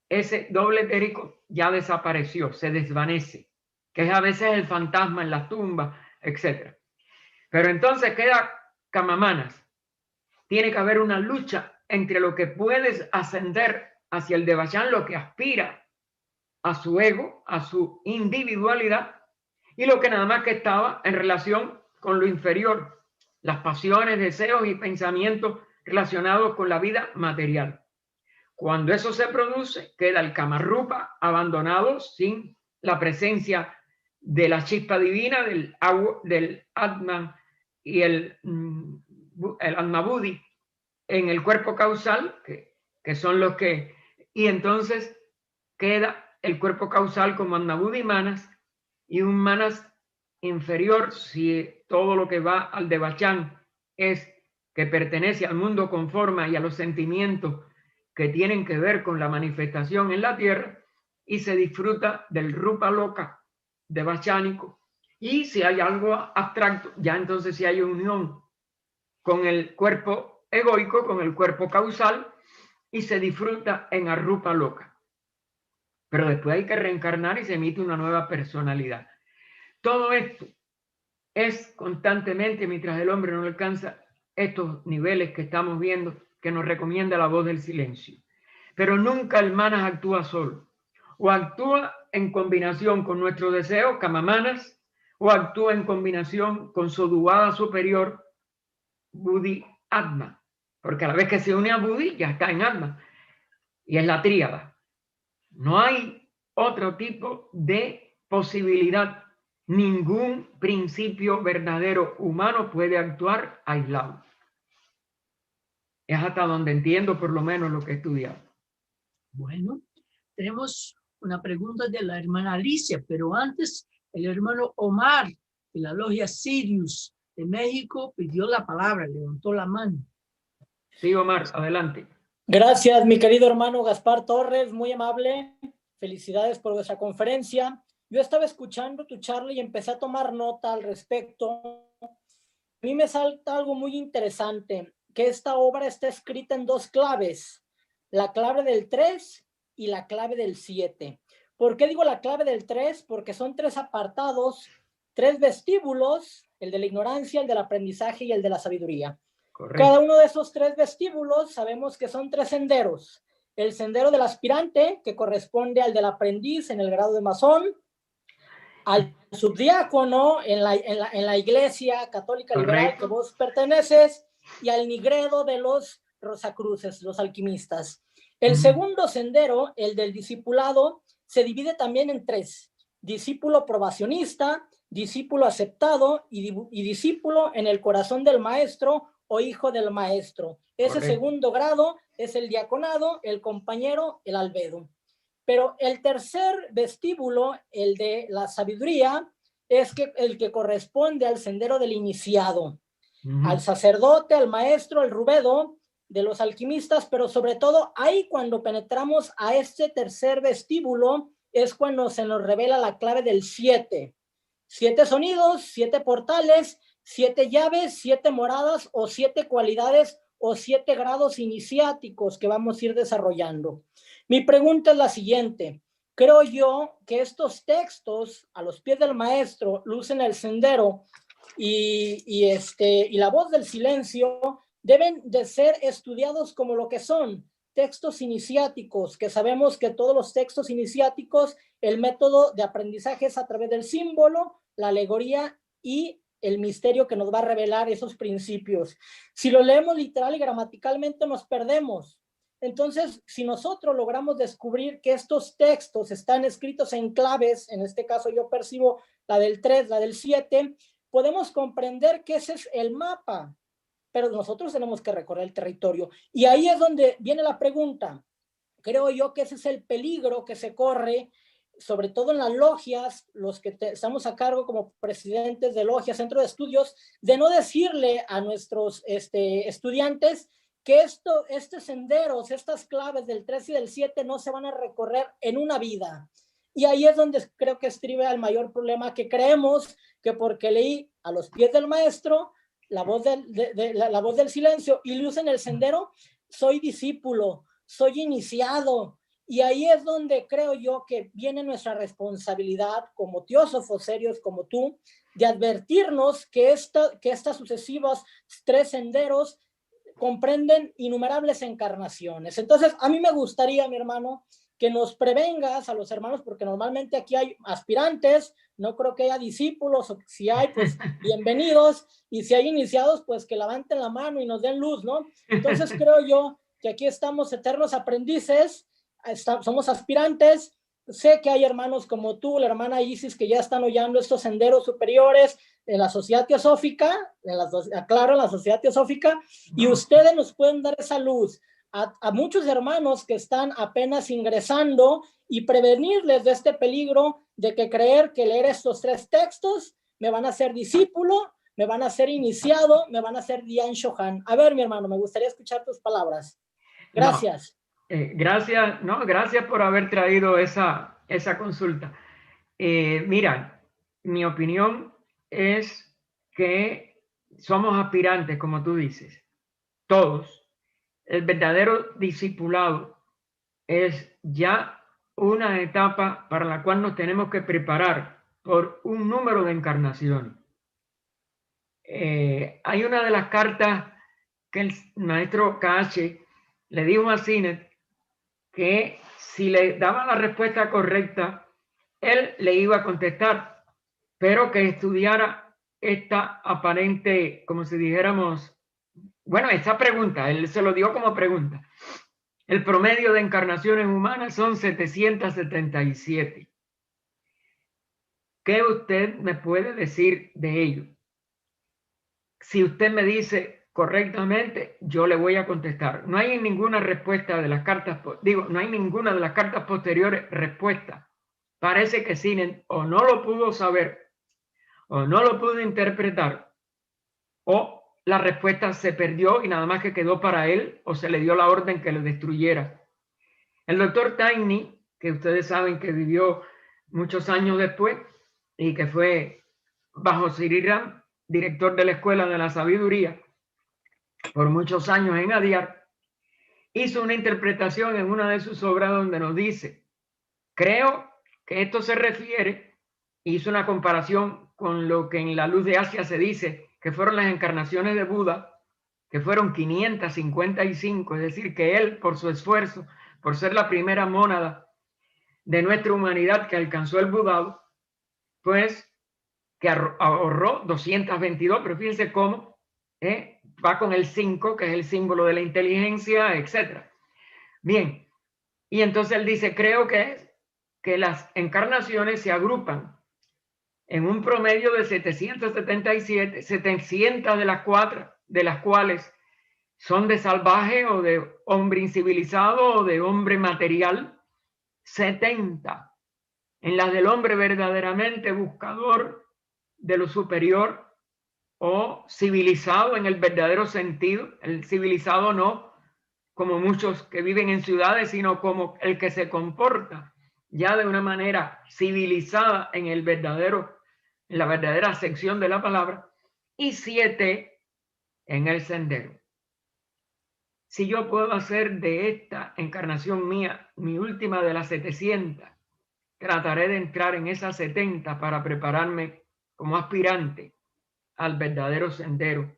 ese doble etérico ya desapareció, se desvanece, que es a veces el fantasma en las tumbas, etc. Pero entonces queda camamanas. Tiene que haber una lucha entre lo que puedes ascender hacia el Devachan, lo que aspira a su ego, a su individualidad, y lo que nada más que estaba en relación con lo inferior, las pasiones, deseos y pensamientos relacionados con la vida material. Cuando eso se produce, queda el Kamarupa abandonado sin la presencia de la chispa divina, del Atman y el Atmabudhi en el cuerpo causal, que son los que... Y entonces queda el cuerpo causal como Atmabudhi Manas, y un Manas inferior, si todo lo que va al Devachan es que pertenece al mundo con forma y a los sentimientos que tienen que ver con la manifestación en la tierra, y se disfruta del Rupa Loka devachánico. Y si hay algo abstracto, ya entonces si hay unión con el cuerpo egoico, con el cuerpo causal, y se disfruta en Arupa Loka. Pero después hay que reencarnar y se emite una nueva personalidad. Todo esto es constantemente, mientras el hombre no alcanza estos niveles que estamos viendo, que nos recomienda la voz del silencio. Pero nunca el manas actúa solo. O actúa en combinación con nuestro deseo, kamamanas, o actúa en combinación con su duada superior, Buddhi Atma. Porque a la vez que se une a Buddhi, ya está en Atma. Y es la tríada. No hay otro tipo de posibilidad. Ningún principio verdadero humano puede actuar aislado. Es hasta donde entiendo por lo menos lo que he estudiado. Bueno, tenemos una pregunta de la hermana Alicia, pero antes el hermano Omar de la logia Sirius de México pidió la palabra, levantó la mano. Sí, Omar, adelante. Gracias, mi querido hermano Gaspar Torres, muy amable. Felicidades por vuestra conferencia. Yo estaba escuchando tu charla y empecé a tomar nota al respecto. A mí me salta algo muy interesante, que esta obra está escrita en dos claves, la clave del 3 y la clave del 7. ¿Por qué digo la clave del 3? Porque son 3 apartados, 3 vestíbulos, el de la ignorancia, el del aprendizaje y el de la sabiduría. Correcto. Cada uno de esos 3 vestíbulos sabemos que son 3 senderos. El sendero del aspirante, que corresponde al del aprendiz en el grado de masón, al subdiácono en la iglesia católica liberal que vos perteneces, y al nigredo de los rosacruces, los alquimistas. El segundo sendero, el del discipulado, se divide también en 3: discípulo probacionista, discípulo aceptado y discípulo en el corazón del maestro o hijo del maestro. Ese segundo grado es el diaconado, el compañero, el albedo. Pero el tercer vestíbulo, el de la sabiduría, es el que corresponde al sendero del iniciado. al sacerdote, al maestro, al rubedo, de los alquimistas, pero sobre todo ahí cuando penetramos a este tercer vestíbulo es cuando se nos revela la clave del 7. 7 sonidos, 7 portales, 7 llaves, 7 moradas o 7 cualidades o 7 grados iniciáticos que vamos a ir desarrollando. Mi pregunta es la siguiente. Creo yo que estos textos a los pies del maestro, Luz en el Sendero y la Voz del Silencio, deben de ser estudiados como lo que son, textos iniciáticos, que sabemos que todos los textos iniciáticos, el método de aprendizaje es a través del símbolo, la alegoría y el misterio que nos va a revelar esos principios. Si lo leemos literal y gramaticalmente nos perdemos. Entonces, si nosotros logramos descubrir que estos textos están escritos en claves, en este caso yo percibo la del 3, la del 7, podemos comprender que ese es el mapa, pero nosotros tenemos que recorrer el territorio. Y ahí es donde viene la pregunta. Creo yo que ese es el peligro que se corre, sobre todo en las logias, los que estamos a cargo como presidentes de logias, centro de estudios, de no decirle a nuestros estudiantes que estos senderos, estas claves del 3 y del 7 no se van a recorrer en una vida. Y ahí es donde creo que estriba el mayor problema, que creemos que porque leí a los pies del maestro, la voz del silencio y Luz en el Sendero, soy discípulo, soy iniciado. Y ahí es donde creo yo que viene nuestra responsabilidad como teósofos serios como tú, de advertirnos que estas sucesivas 3 senderos comprenden innumerables encarnaciones. Entonces, a mí me gustaría, mi hermano, que nos prevengas a los hermanos, porque normalmente aquí hay aspirantes, no creo que haya discípulos, o si hay, pues bienvenidos, y si hay iniciados, pues que levanten la mano y nos den luz, ¿no? Entonces creo yo que aquí estamos eternos aprendices, somos aspirantes. Sé que hay hermanos como tú, la hermana Isis, que ya están hollando estos senderos superiores en la Sociedad Teosófica, en la Sociedad Teosófica, y ustedes nos pueden dar esa luz a muchos hermanos que están apenas ingresando y prevenirles de este peligro de que creer que leer estos 3 textos me van a hacer discípulo, me van a hacer iniciado, me van a hacer Dian Shohan. A ver, mi hermano, me gustaría escuchar tus palabras. Gracias. Gracias por haber traído esa consulta. Mira, mi opinión es que somos aspirantes, como tú dices, todos. El verdadero discipulado es ya una etapa para la cual nos tenemos que preparar por un número de encarnaciones. Hay una de las cartas que el maestro Cache le dijo a Sinet que si le daba la respuesta correcta, él le iba a contestar, pero que estudiara esta aparente, como si dijéramos, bueno, esta pregunta, él se lo dio como pregunta. El promedio de encarnaciones humanas son 777. ¿Qué usted me puede decir de ello? Si usted me dice correctamente, yo le voy a contestar. No hay ninguna respuesta de las cartas, no hay ninguna de las cartas posteriores respuesta. Parece que Sinet o no lo pudo saber, o no lo pudo interpretar, o la respuesta se perdió y nada más que quedó para él, o se le dio la orden que lo destruyera. El doctor Taini, que ustedes saben que vivió muchos años después y que fue bajo Sri Ram, director de la Escuela de la Sabiduría, por muchos años en Adyar, hizo una interpretación en una de sus obras donde nos dice, creo que esto se refiere, hizo una comparación con lo que en la Luz de Asia se dice, que fueron las encarnaciones de Buda, que fueron 555, es decir, que él, por su esfuerzo, por ser la primera mónada de nuestra humanidad que alcanzó el budado, pues que ahorró 222, pero fíjense cómo va con el 5, que es el símbolo de la inteligencia, etc. Bien, y entonces él dice, creo que las encarnaciones se agrupan en un promedio de 777, 700 de las cuales son de salvaje o de hombre incivilizado o de hombre material, 70 en las del hombre verdaderamente buscador de lo superior o civilizado en el verdadero sentido. El civilizado no como muchos que viven en ciudades, sino como el que se comporta ya de una manera civilizada en el verdadero, en la verdadera acepción de la palabra. Y 7, en el sendero. Si yo puedo hacer de esta encarnación mía mi última de las 700, trataré de entrar en esas 70 para prepararme como aspirante al verdadero sendero,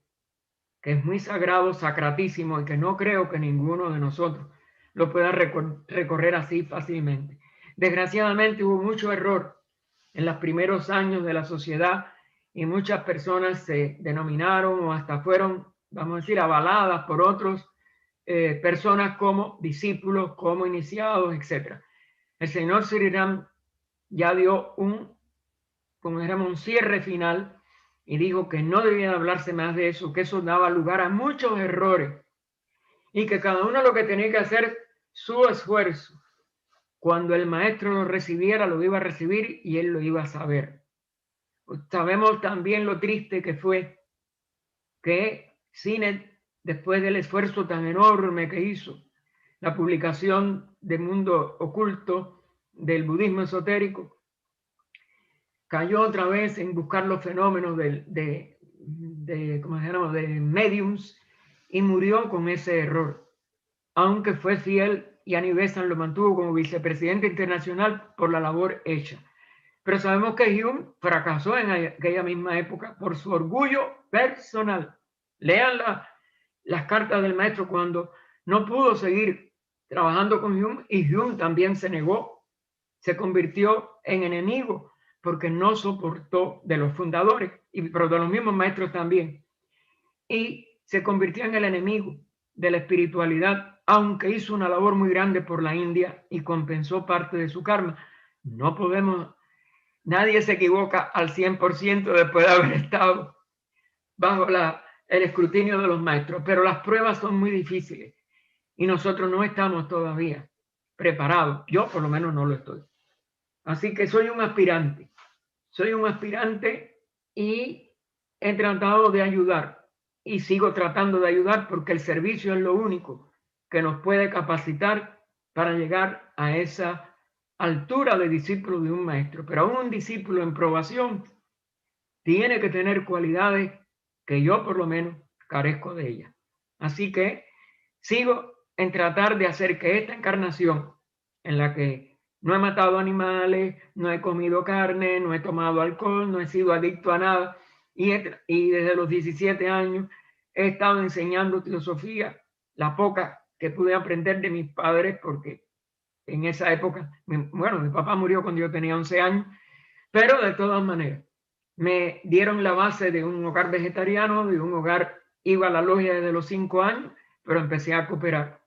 que es muy sagrado, sacratísimo, y que no creo que ninguno de nosotros lo pueda recorrer así fácilmente. Desgraciadamente hubo mucho error en los primeros años de la sociedad y muchas personas se denominaron o hasta fueron, vamos a decir, avaladas por otros personas como discípulos, como iniciados, etc. El señor Sri Ram ya dio como dijéramos, un cierre final y dijo que no debía hablarse más de eso, que eso daba lugar a muchos errores y que cada uno lo que tenía que hacer su esfuerzo. Cuando el maestro lo recibiera, lo iba a recibir y él lo iba a saber. Sabemos también lo triste que fue que Sinet, después del esfuerzo tan enorme que hizo, la publicación del mundo oculto del budismo esotérico, cayó otra vez en buscar los fenómenos ¿cómo se llama?, de mediums, y murió con ese error, aunque fue fiel y Annie Besant lo mantuvo como vicepresidente internacional por la labor hecha. Pero sabemos que Hume fracasó en aquella misma época por su orgullo personal. Lean las cartas del maestro cuando no pudo seguir trabajando con Hume, y Hume también se negó, se convirtió en enemigo porque no soportó de los fundadores, pero de los mismos maestros también, y se convirtió en el enemigo de la espiritualidad, aunque hizo una labor muy grande por la India y compensó parte de su karma. No podemos, nadie se equivoca al 100% después de haber estado bajo el escrutinio de los maestros, pero las pruebas son muy difíciles y nosotros no estamos todavía preparados. Yo por lo menos no lo estoy. Así que soy un aspirante y he tratado de ayudar y sigo tratando de ayudar porque el servicio es lo único que nos puede capacitar para llegar a esa altura de discípulo de un maestro. Pero aún un discípulo en probación tiene que tener cualidades que yo por lo menos carezco de ellas. Así que sigo en tratar de hacer que esta encarnación en la que no he matado animales, no he comido carne, no he tomado alcohol, no he sido adicto a nada, y desde los 17 años he estado enseñando filosofía, la poca que pude aprender de mis padres, porque en esa época, mi papá murió cuando yo tenía 11 años, pero de todas maneras, me dieron la base de un hogar vegetariano, de un hogar, iba a la logia desde los 5 años, pero empecé a cooperar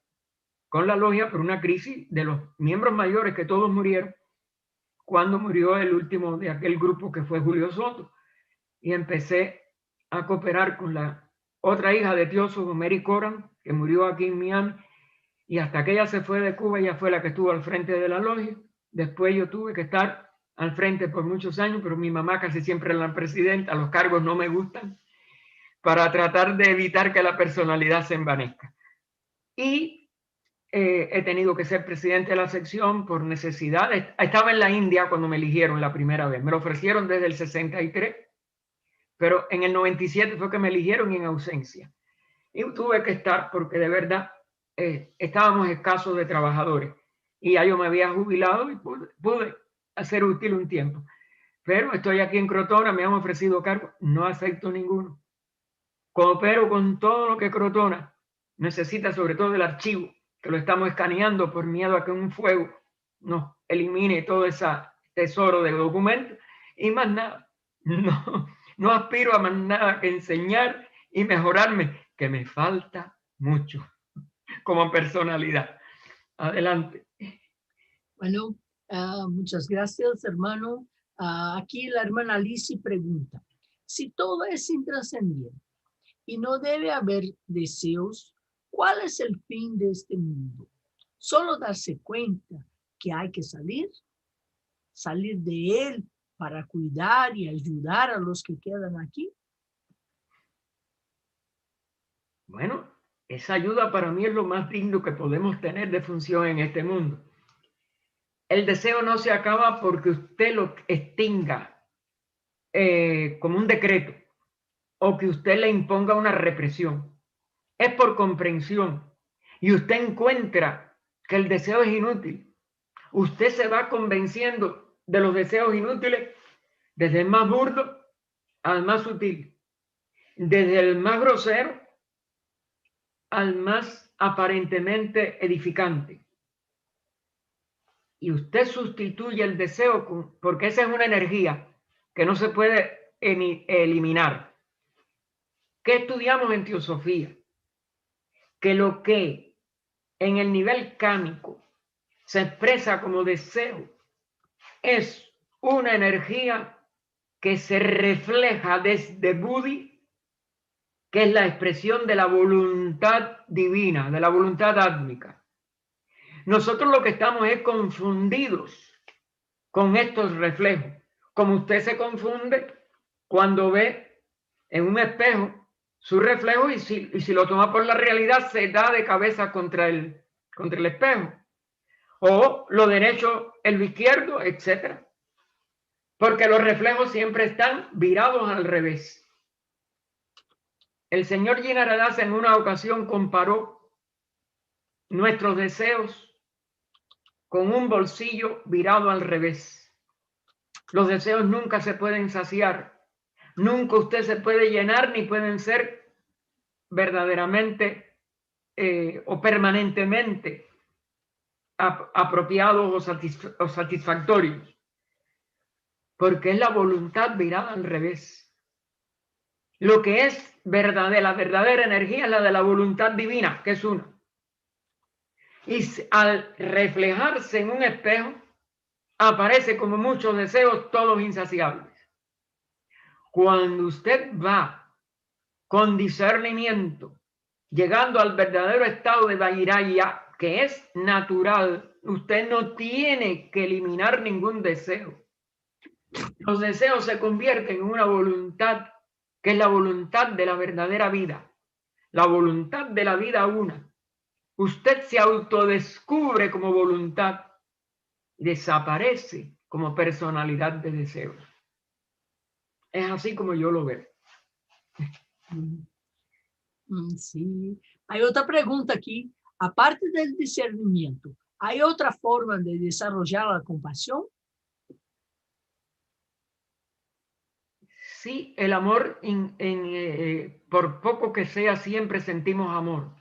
con la logia por una crisis de los miembros mayores, que todos murieron cuando murió el último de aquel grupo, que fue Julio Soto, y empecé a cooperar con la otra hija de Teósofo, Mary Coran, que murió aquí en Miami, y hasta que ella se fue de Cuba, ella fue la que estuvo al frente de la logia. Después yo tuve que estar al frente por muchos años, pero mi mamá casi siempre es la presidenta, los cargos no me gustan, para tratar de evitar que la personalidad se envanezca. Y he tenido que ser presidente de la sección por necesidad. Estaba en la India cuando me eligieron la primera vez. Me lo ofrecieron desde el 63, pero en el 97 fue que me eligieron y en ausencia. Y tuve que estar porque de verdad estábamos escasos de trabajadores. Y ya yo me había jubilado y pude hacer útil un tiempo. Pero estoy aquí en Crotona, me han ofrecido cargos, no acepto ninguno. Coopero con todo lo que Crotona necesita, sobre todo el archivo, que lo estamos escaneando por miedo a que un fuego nos elimine todo ese tesoro de documentos, y más nada. No aspiro a más nada que enseñar y mejorarme, que me falta mucho como personalidad. Adelante. Bueno, muchas gracias, hermano. Aquí la hermana Lizzie pregunta, si todo es intrascendiente y no debe haber deseos, ¿cuál es el fin de este mundo? ¿Solo darse cuenta que hay que salir de él para cuidar y ayudar a los que quedan aquí? Bueno, esa ayuda para mí es lo más digno que podemos tener de función en este mundo. El deseo no se acaba porque usted lo extinga como un decreto o que usted le imponga una represión. Es por comprensión. Y usted encuentra que el deseo es inútil. Usted se va convenciendo de los deseos inútiles desde el más burdo al más sutil, desde el más grosero al más aparentemente edificante. Y usted sustituye el deseo porque esa es una energía que no se puede eliminar. ¿Qué estudiamos en teosofía? Que lo que en el nivel cámico se expresa como deseo es una energía que se refleja desde Buddhi, que es la expresión de la voluntad divina, de la voluntad átmica. Nosotros lo que estamos es confundidos con estos reflejos, como usted se confunde cuando ve en un espejo su reflejo y si lo toma por la realidad se da de cabeza contra el espejo, o lo derecho el izquierdo, etc. Porque los reflejos siempre están virados al revés. El señor Jinarada en una ocasión comparó nuestros deseos con un bolsillo virado al revés. Los deseos nunca se pueden saciar, nunca usted se puede llenar, ni pueden ser verdaderamente o permanentemente apropiados o satisfactorios, porque es la voluntad virada al revés. Lo que es la verdadera energía es la de la voluntad divina, que es una. Y al reflejarse en un espejo, aparece como muchos deseos, todos insaciables. Cuando usted va con discernimiento, llegando al verdadero estado de Vairagya, que es natural, usted no tiene que eliminar ningún deseo. Los deseos se convierten en una voluntad, que es la voluntad de la verdadera vida, la voluntad de la vida una. Usted se autodescubre como voluntad, desaparece como personalidad de deseos. Es así como yo lo veo. Sí. Hay otra pregunta aquí. Aparte del discernimiento, ¿hay otra forma de desarrollar la compasión? Sí, el amor, por poco que sea, siempre sentimos amor.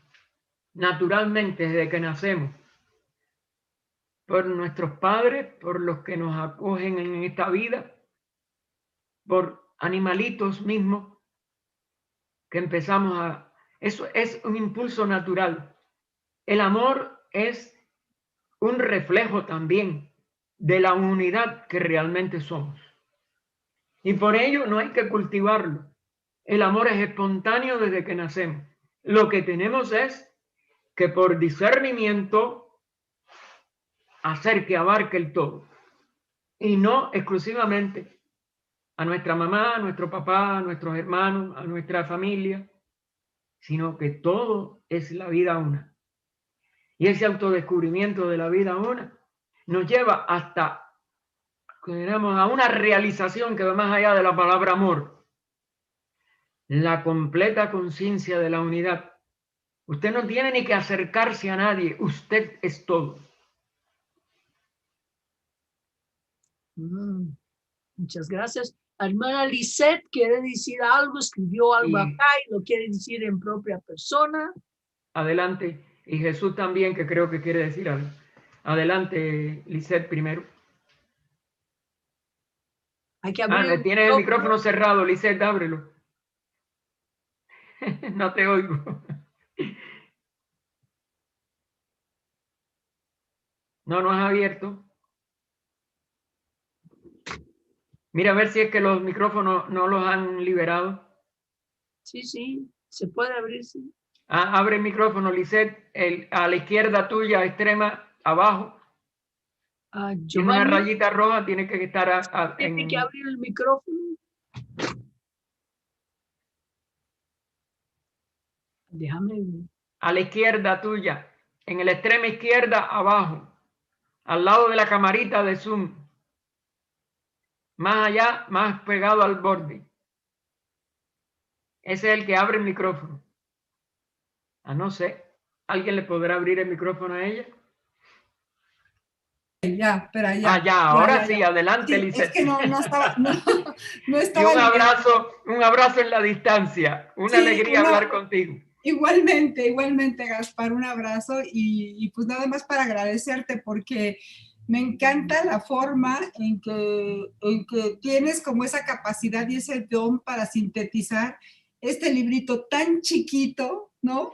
Naturalmente, desde que nacemos. Por nuestros padres, por los que nos acogen en esta vida, por animalitos mismos que empezamos a... Eso es un impulso natural. El amor es un reflejo también de la unidad que realmente somos. Y por ello no hay que cultivarlo. El amor es espontáneo desde que nacemos. Lo que tenemos es que por discernimiento hacer que abarque el todo. Y no exclusivamente a nuestra mamá, a nuestro papá, a nuestros hermanos, a nuestra familia, sino que todo es la vida una. Y ese autodescubrimiento de la vida una nos lleva hasta, digamos, a una realización que va más allá de la palabra amor. La completa conciencia de la unidad. Usted no tiene ni que acercarse a nadie, usted es todo. Muchas gracias. La hermana Lisette quiere decir algo, escribió algo acá y lo quiere decir en propia persona. Adelante. Y Jesús también, que creo que quiere decir algo. Adelante, Lisette, primero. Hay que abrir tienes el micrófono cerrado, Lisette, ábrelo. No te oigo. No has abierto. Mira a ver si es que los micrófonos no los han liberado. Sí, se puede abrir, sí. Abre el micrófono, Lisette, a la izquierda tuya, extrema, abajo. Tiene una rayita roja, tiene que estar tiene que abrir el micrófono. Déjame ver. A la izquierda tuya, en el extremo izquierda abajo, al lado de la camarita de Zoom. Más allá, más pegado al borde. Ese es el que abre el micrófono. No sé. ¿Alguien le podrá abrir el micrófono a ella? Ya, pero ya. Ya, ahora sí, adelante, Sí, Lisette. es que no estaba, no Y estaba. un abrazo en la distancia. Una alegría hablar contigo. Igualmente, Gaspar, un abrazo y pues nada más para agradecerte porque me encanta la forma en que tienes como esa capacidad y ese don para sintetizar este librito tan chiquito, ¿no?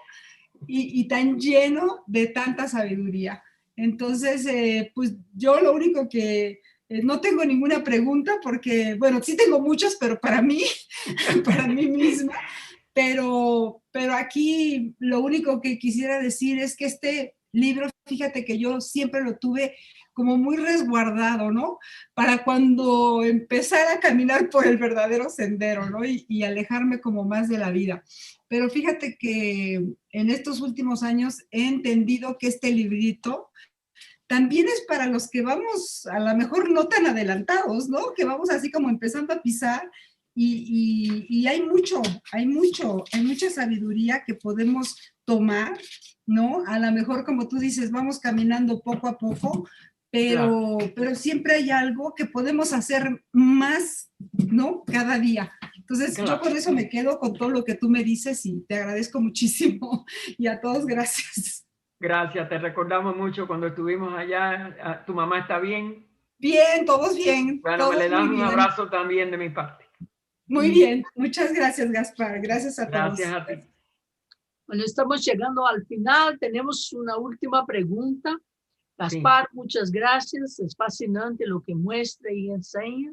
Y tan lleno de tanta sabiduría. Entonces, pues yo lo único que no tengo ninguna pregunta porque, bueno, sí tengo muchas, pero para mí misma. Pero aquí lo único que quisiera decir es que este libro, fíjate que yo siempre lo tuve como muy resguardado, ¿no? Para cuando empezara a caminar por el verdadero sendero, ¿no? Y alejarme como más de la vida. Pero fíjate que en estos últimos años he entendido que este librito también es para los que vamos a lo mejor no tan adelantados, ¿no? Que vamos así como empezando a pisar y hay mucha sabiduría que podemos tomar, ¿no? A lo mejor, como tú dices, vamos caminando poco a poco, pero siempre hay algo que podemos hacer más, ¿no? Cada día. Entonces, yo por eso me quedo con todo lo que tú me dices y te agradezco muchísimo. Y a todos, gracias. Gracias, te recordamos mucho cuando estuvimos allá. ¿Tu mamá está bien? Bien, todos bien. Bueno, todos me le das un bien. abrazo también de mi parte. Muy bien, muchas gracias, Gaspar. Gracias a todos. Gracias a ti. Bueno, estamos llegando al final. Tenemos una última pregunta. Gaspar, sí. Muchas gracias. Es fascinante lo que muestra y enseña.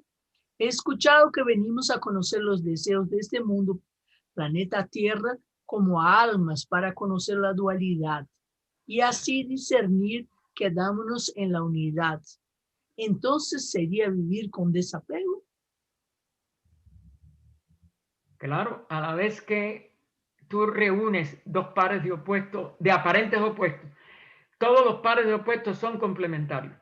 He escuchado que venimos a conocer los deseos de este mundo, planeta Tierra, como almas para conocer la dualidad y así discernir, quedándonos en la unidad. Entonces, ¿sería vivir con desapego? Claro, a la vez que tú reúnes dos pares de opuestos, de aparentes opuestos, todos los pares de opuestos son complementarios.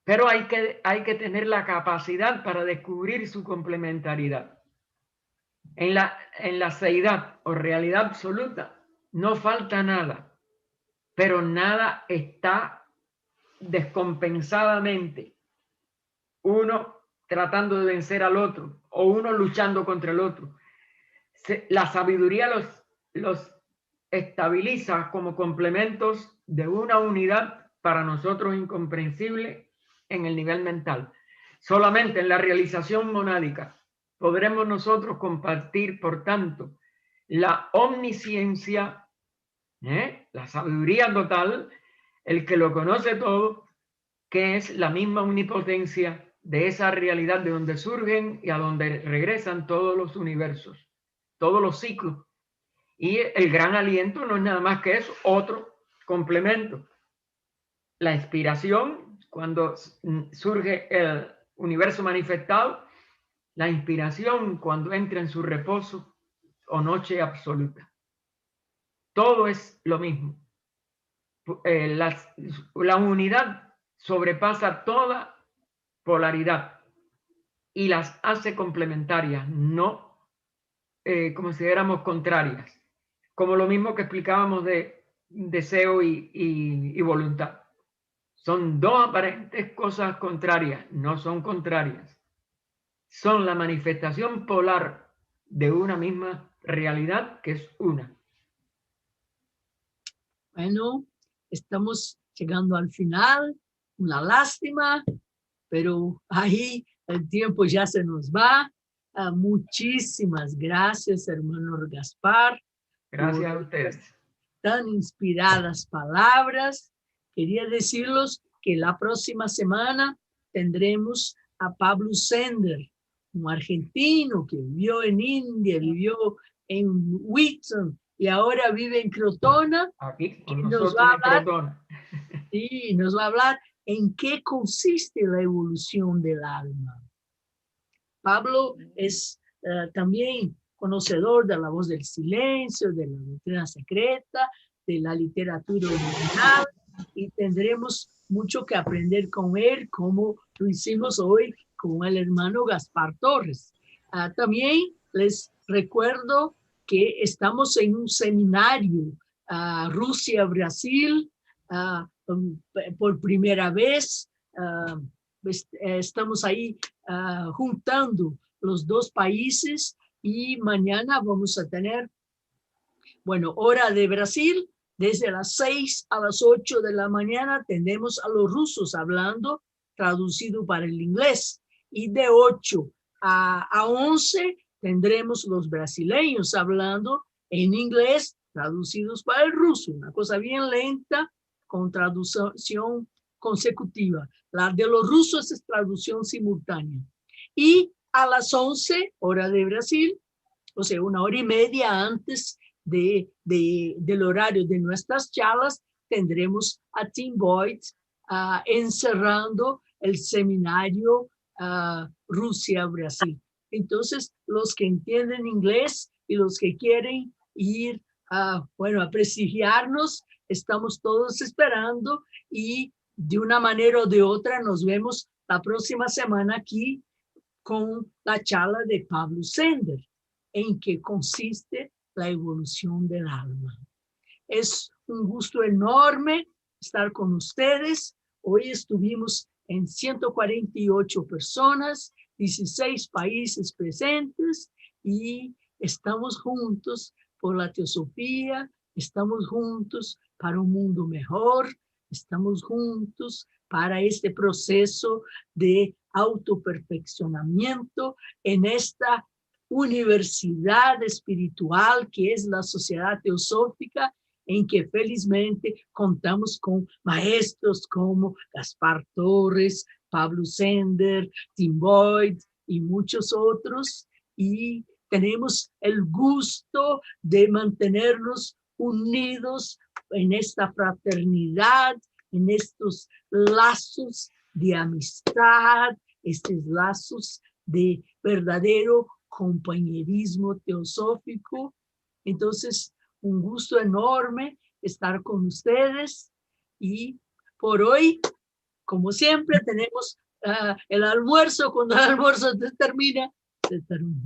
Pero hay que tener la capacidad para descubrir su complementariedad. En la seidad o realidad absoluta no falta nada, pero nada está descompensadamente. Uno tratando de vencer al otro o uno luchando contra el otro. La sabiduría los estabiliza como complementos de una unidad para nosotros incomprensible en el nivel mental. Solamente en la realización monádica podremos nosotros compartir, por tanto, la omnisciencia, la sabiduría total, el que lo conoce todo, que es la misma omnipotencia de esa realidad de donde surgen y a donde regresan todos los universos, todos los ciclos. Y el gran aliento no es nada más que eso, otro complemento. La inspiración, cuando surge el universo manifestado, la inspiración cuando entra en su reposo o noche absoluta. Todo es lo mismo. La unidad sobrepasa toda polaridad y las hace complementarias, no como si éramos contrarias, como lo mismo que explicábamos de deseo y voluntad. Son dos aparentes cosas contrarias, no son contrarias. Son la manifestación polar de una misma realidad que es una. Bueno, estamos llegando al final, una lástima, pero ahí el tiempo ya se nos va. Muchísimas gracias, hermano Gaspar. Gracias a ustedes. Tan inspiradas palabras. Quería decirles que la próxima semana tendremos a Pablo Sender, un argentino que vivió en India, vivió en Wheaton y ahora vive en Crotona. Aquí con nosotros en Crotona. Sí, nos va a hablar en qué consiste la evolución del alma. Pablo es también conocedor de La Voz del Silencio, de la Doctrina Secreta, de la literatura original, y tendremos mucho que aprender con él, como lo hicimos hoy con el hermano Gaspar Torres. También les recuerdo que estamos en un seminario, Rusia-Brasil, por primera vez. Estamos ahí juntando los dos países, y mañana vamos a tener, bueno, hora de Brasil, desde las 6 a las 8 de la mañana tenemos a los rusos hablando, traducido para el inglés, y de 8 a 11 tendremos los brasileños hablando en inglés, traducidos para el ruso, una cosa bien lenta, con traducción consecutiva. La de los rusos es traducción simultánea. Y a las 11, hora de Brasil, o sea, una hora y media antes del horario de nuestras charlas, tendremos a Tim Boyd encerrando el seminario Rusia-Brasil. Entonces, los que entienden inglés y los que quieren ir a prestigiarnos, estamos todos esperando, y de una manera o de otra nos vemos la próxima semana aquí con la charla de Pablo Sender, en que consiste la evolución del alma. Es un gusto enorme estar con ustedes. Hoy estuvimos en 148 personas, 16 países presentes, y estamos juntos por la teosofía, estamos juntos para un mundo mejor, estamos juntos para este proceso de autoperfeccionamiento en esta universidad espiritual que es la Sociedad Teosófica, en que felizmente contamos con maestros como Gaspar Torres, Pablo Sender, Tim Boyd y muchos otros, y tenemos el gusto de mantenernos unidos en esta fraternidad, en estos lazos de amistad, estos lazos de verdadero compañerismo teosófico. Entonces, un gusto enorme estar con ustedes, y por hoy, como siempre, tenemos el almuerzo. Cuando el almuerzo se termina.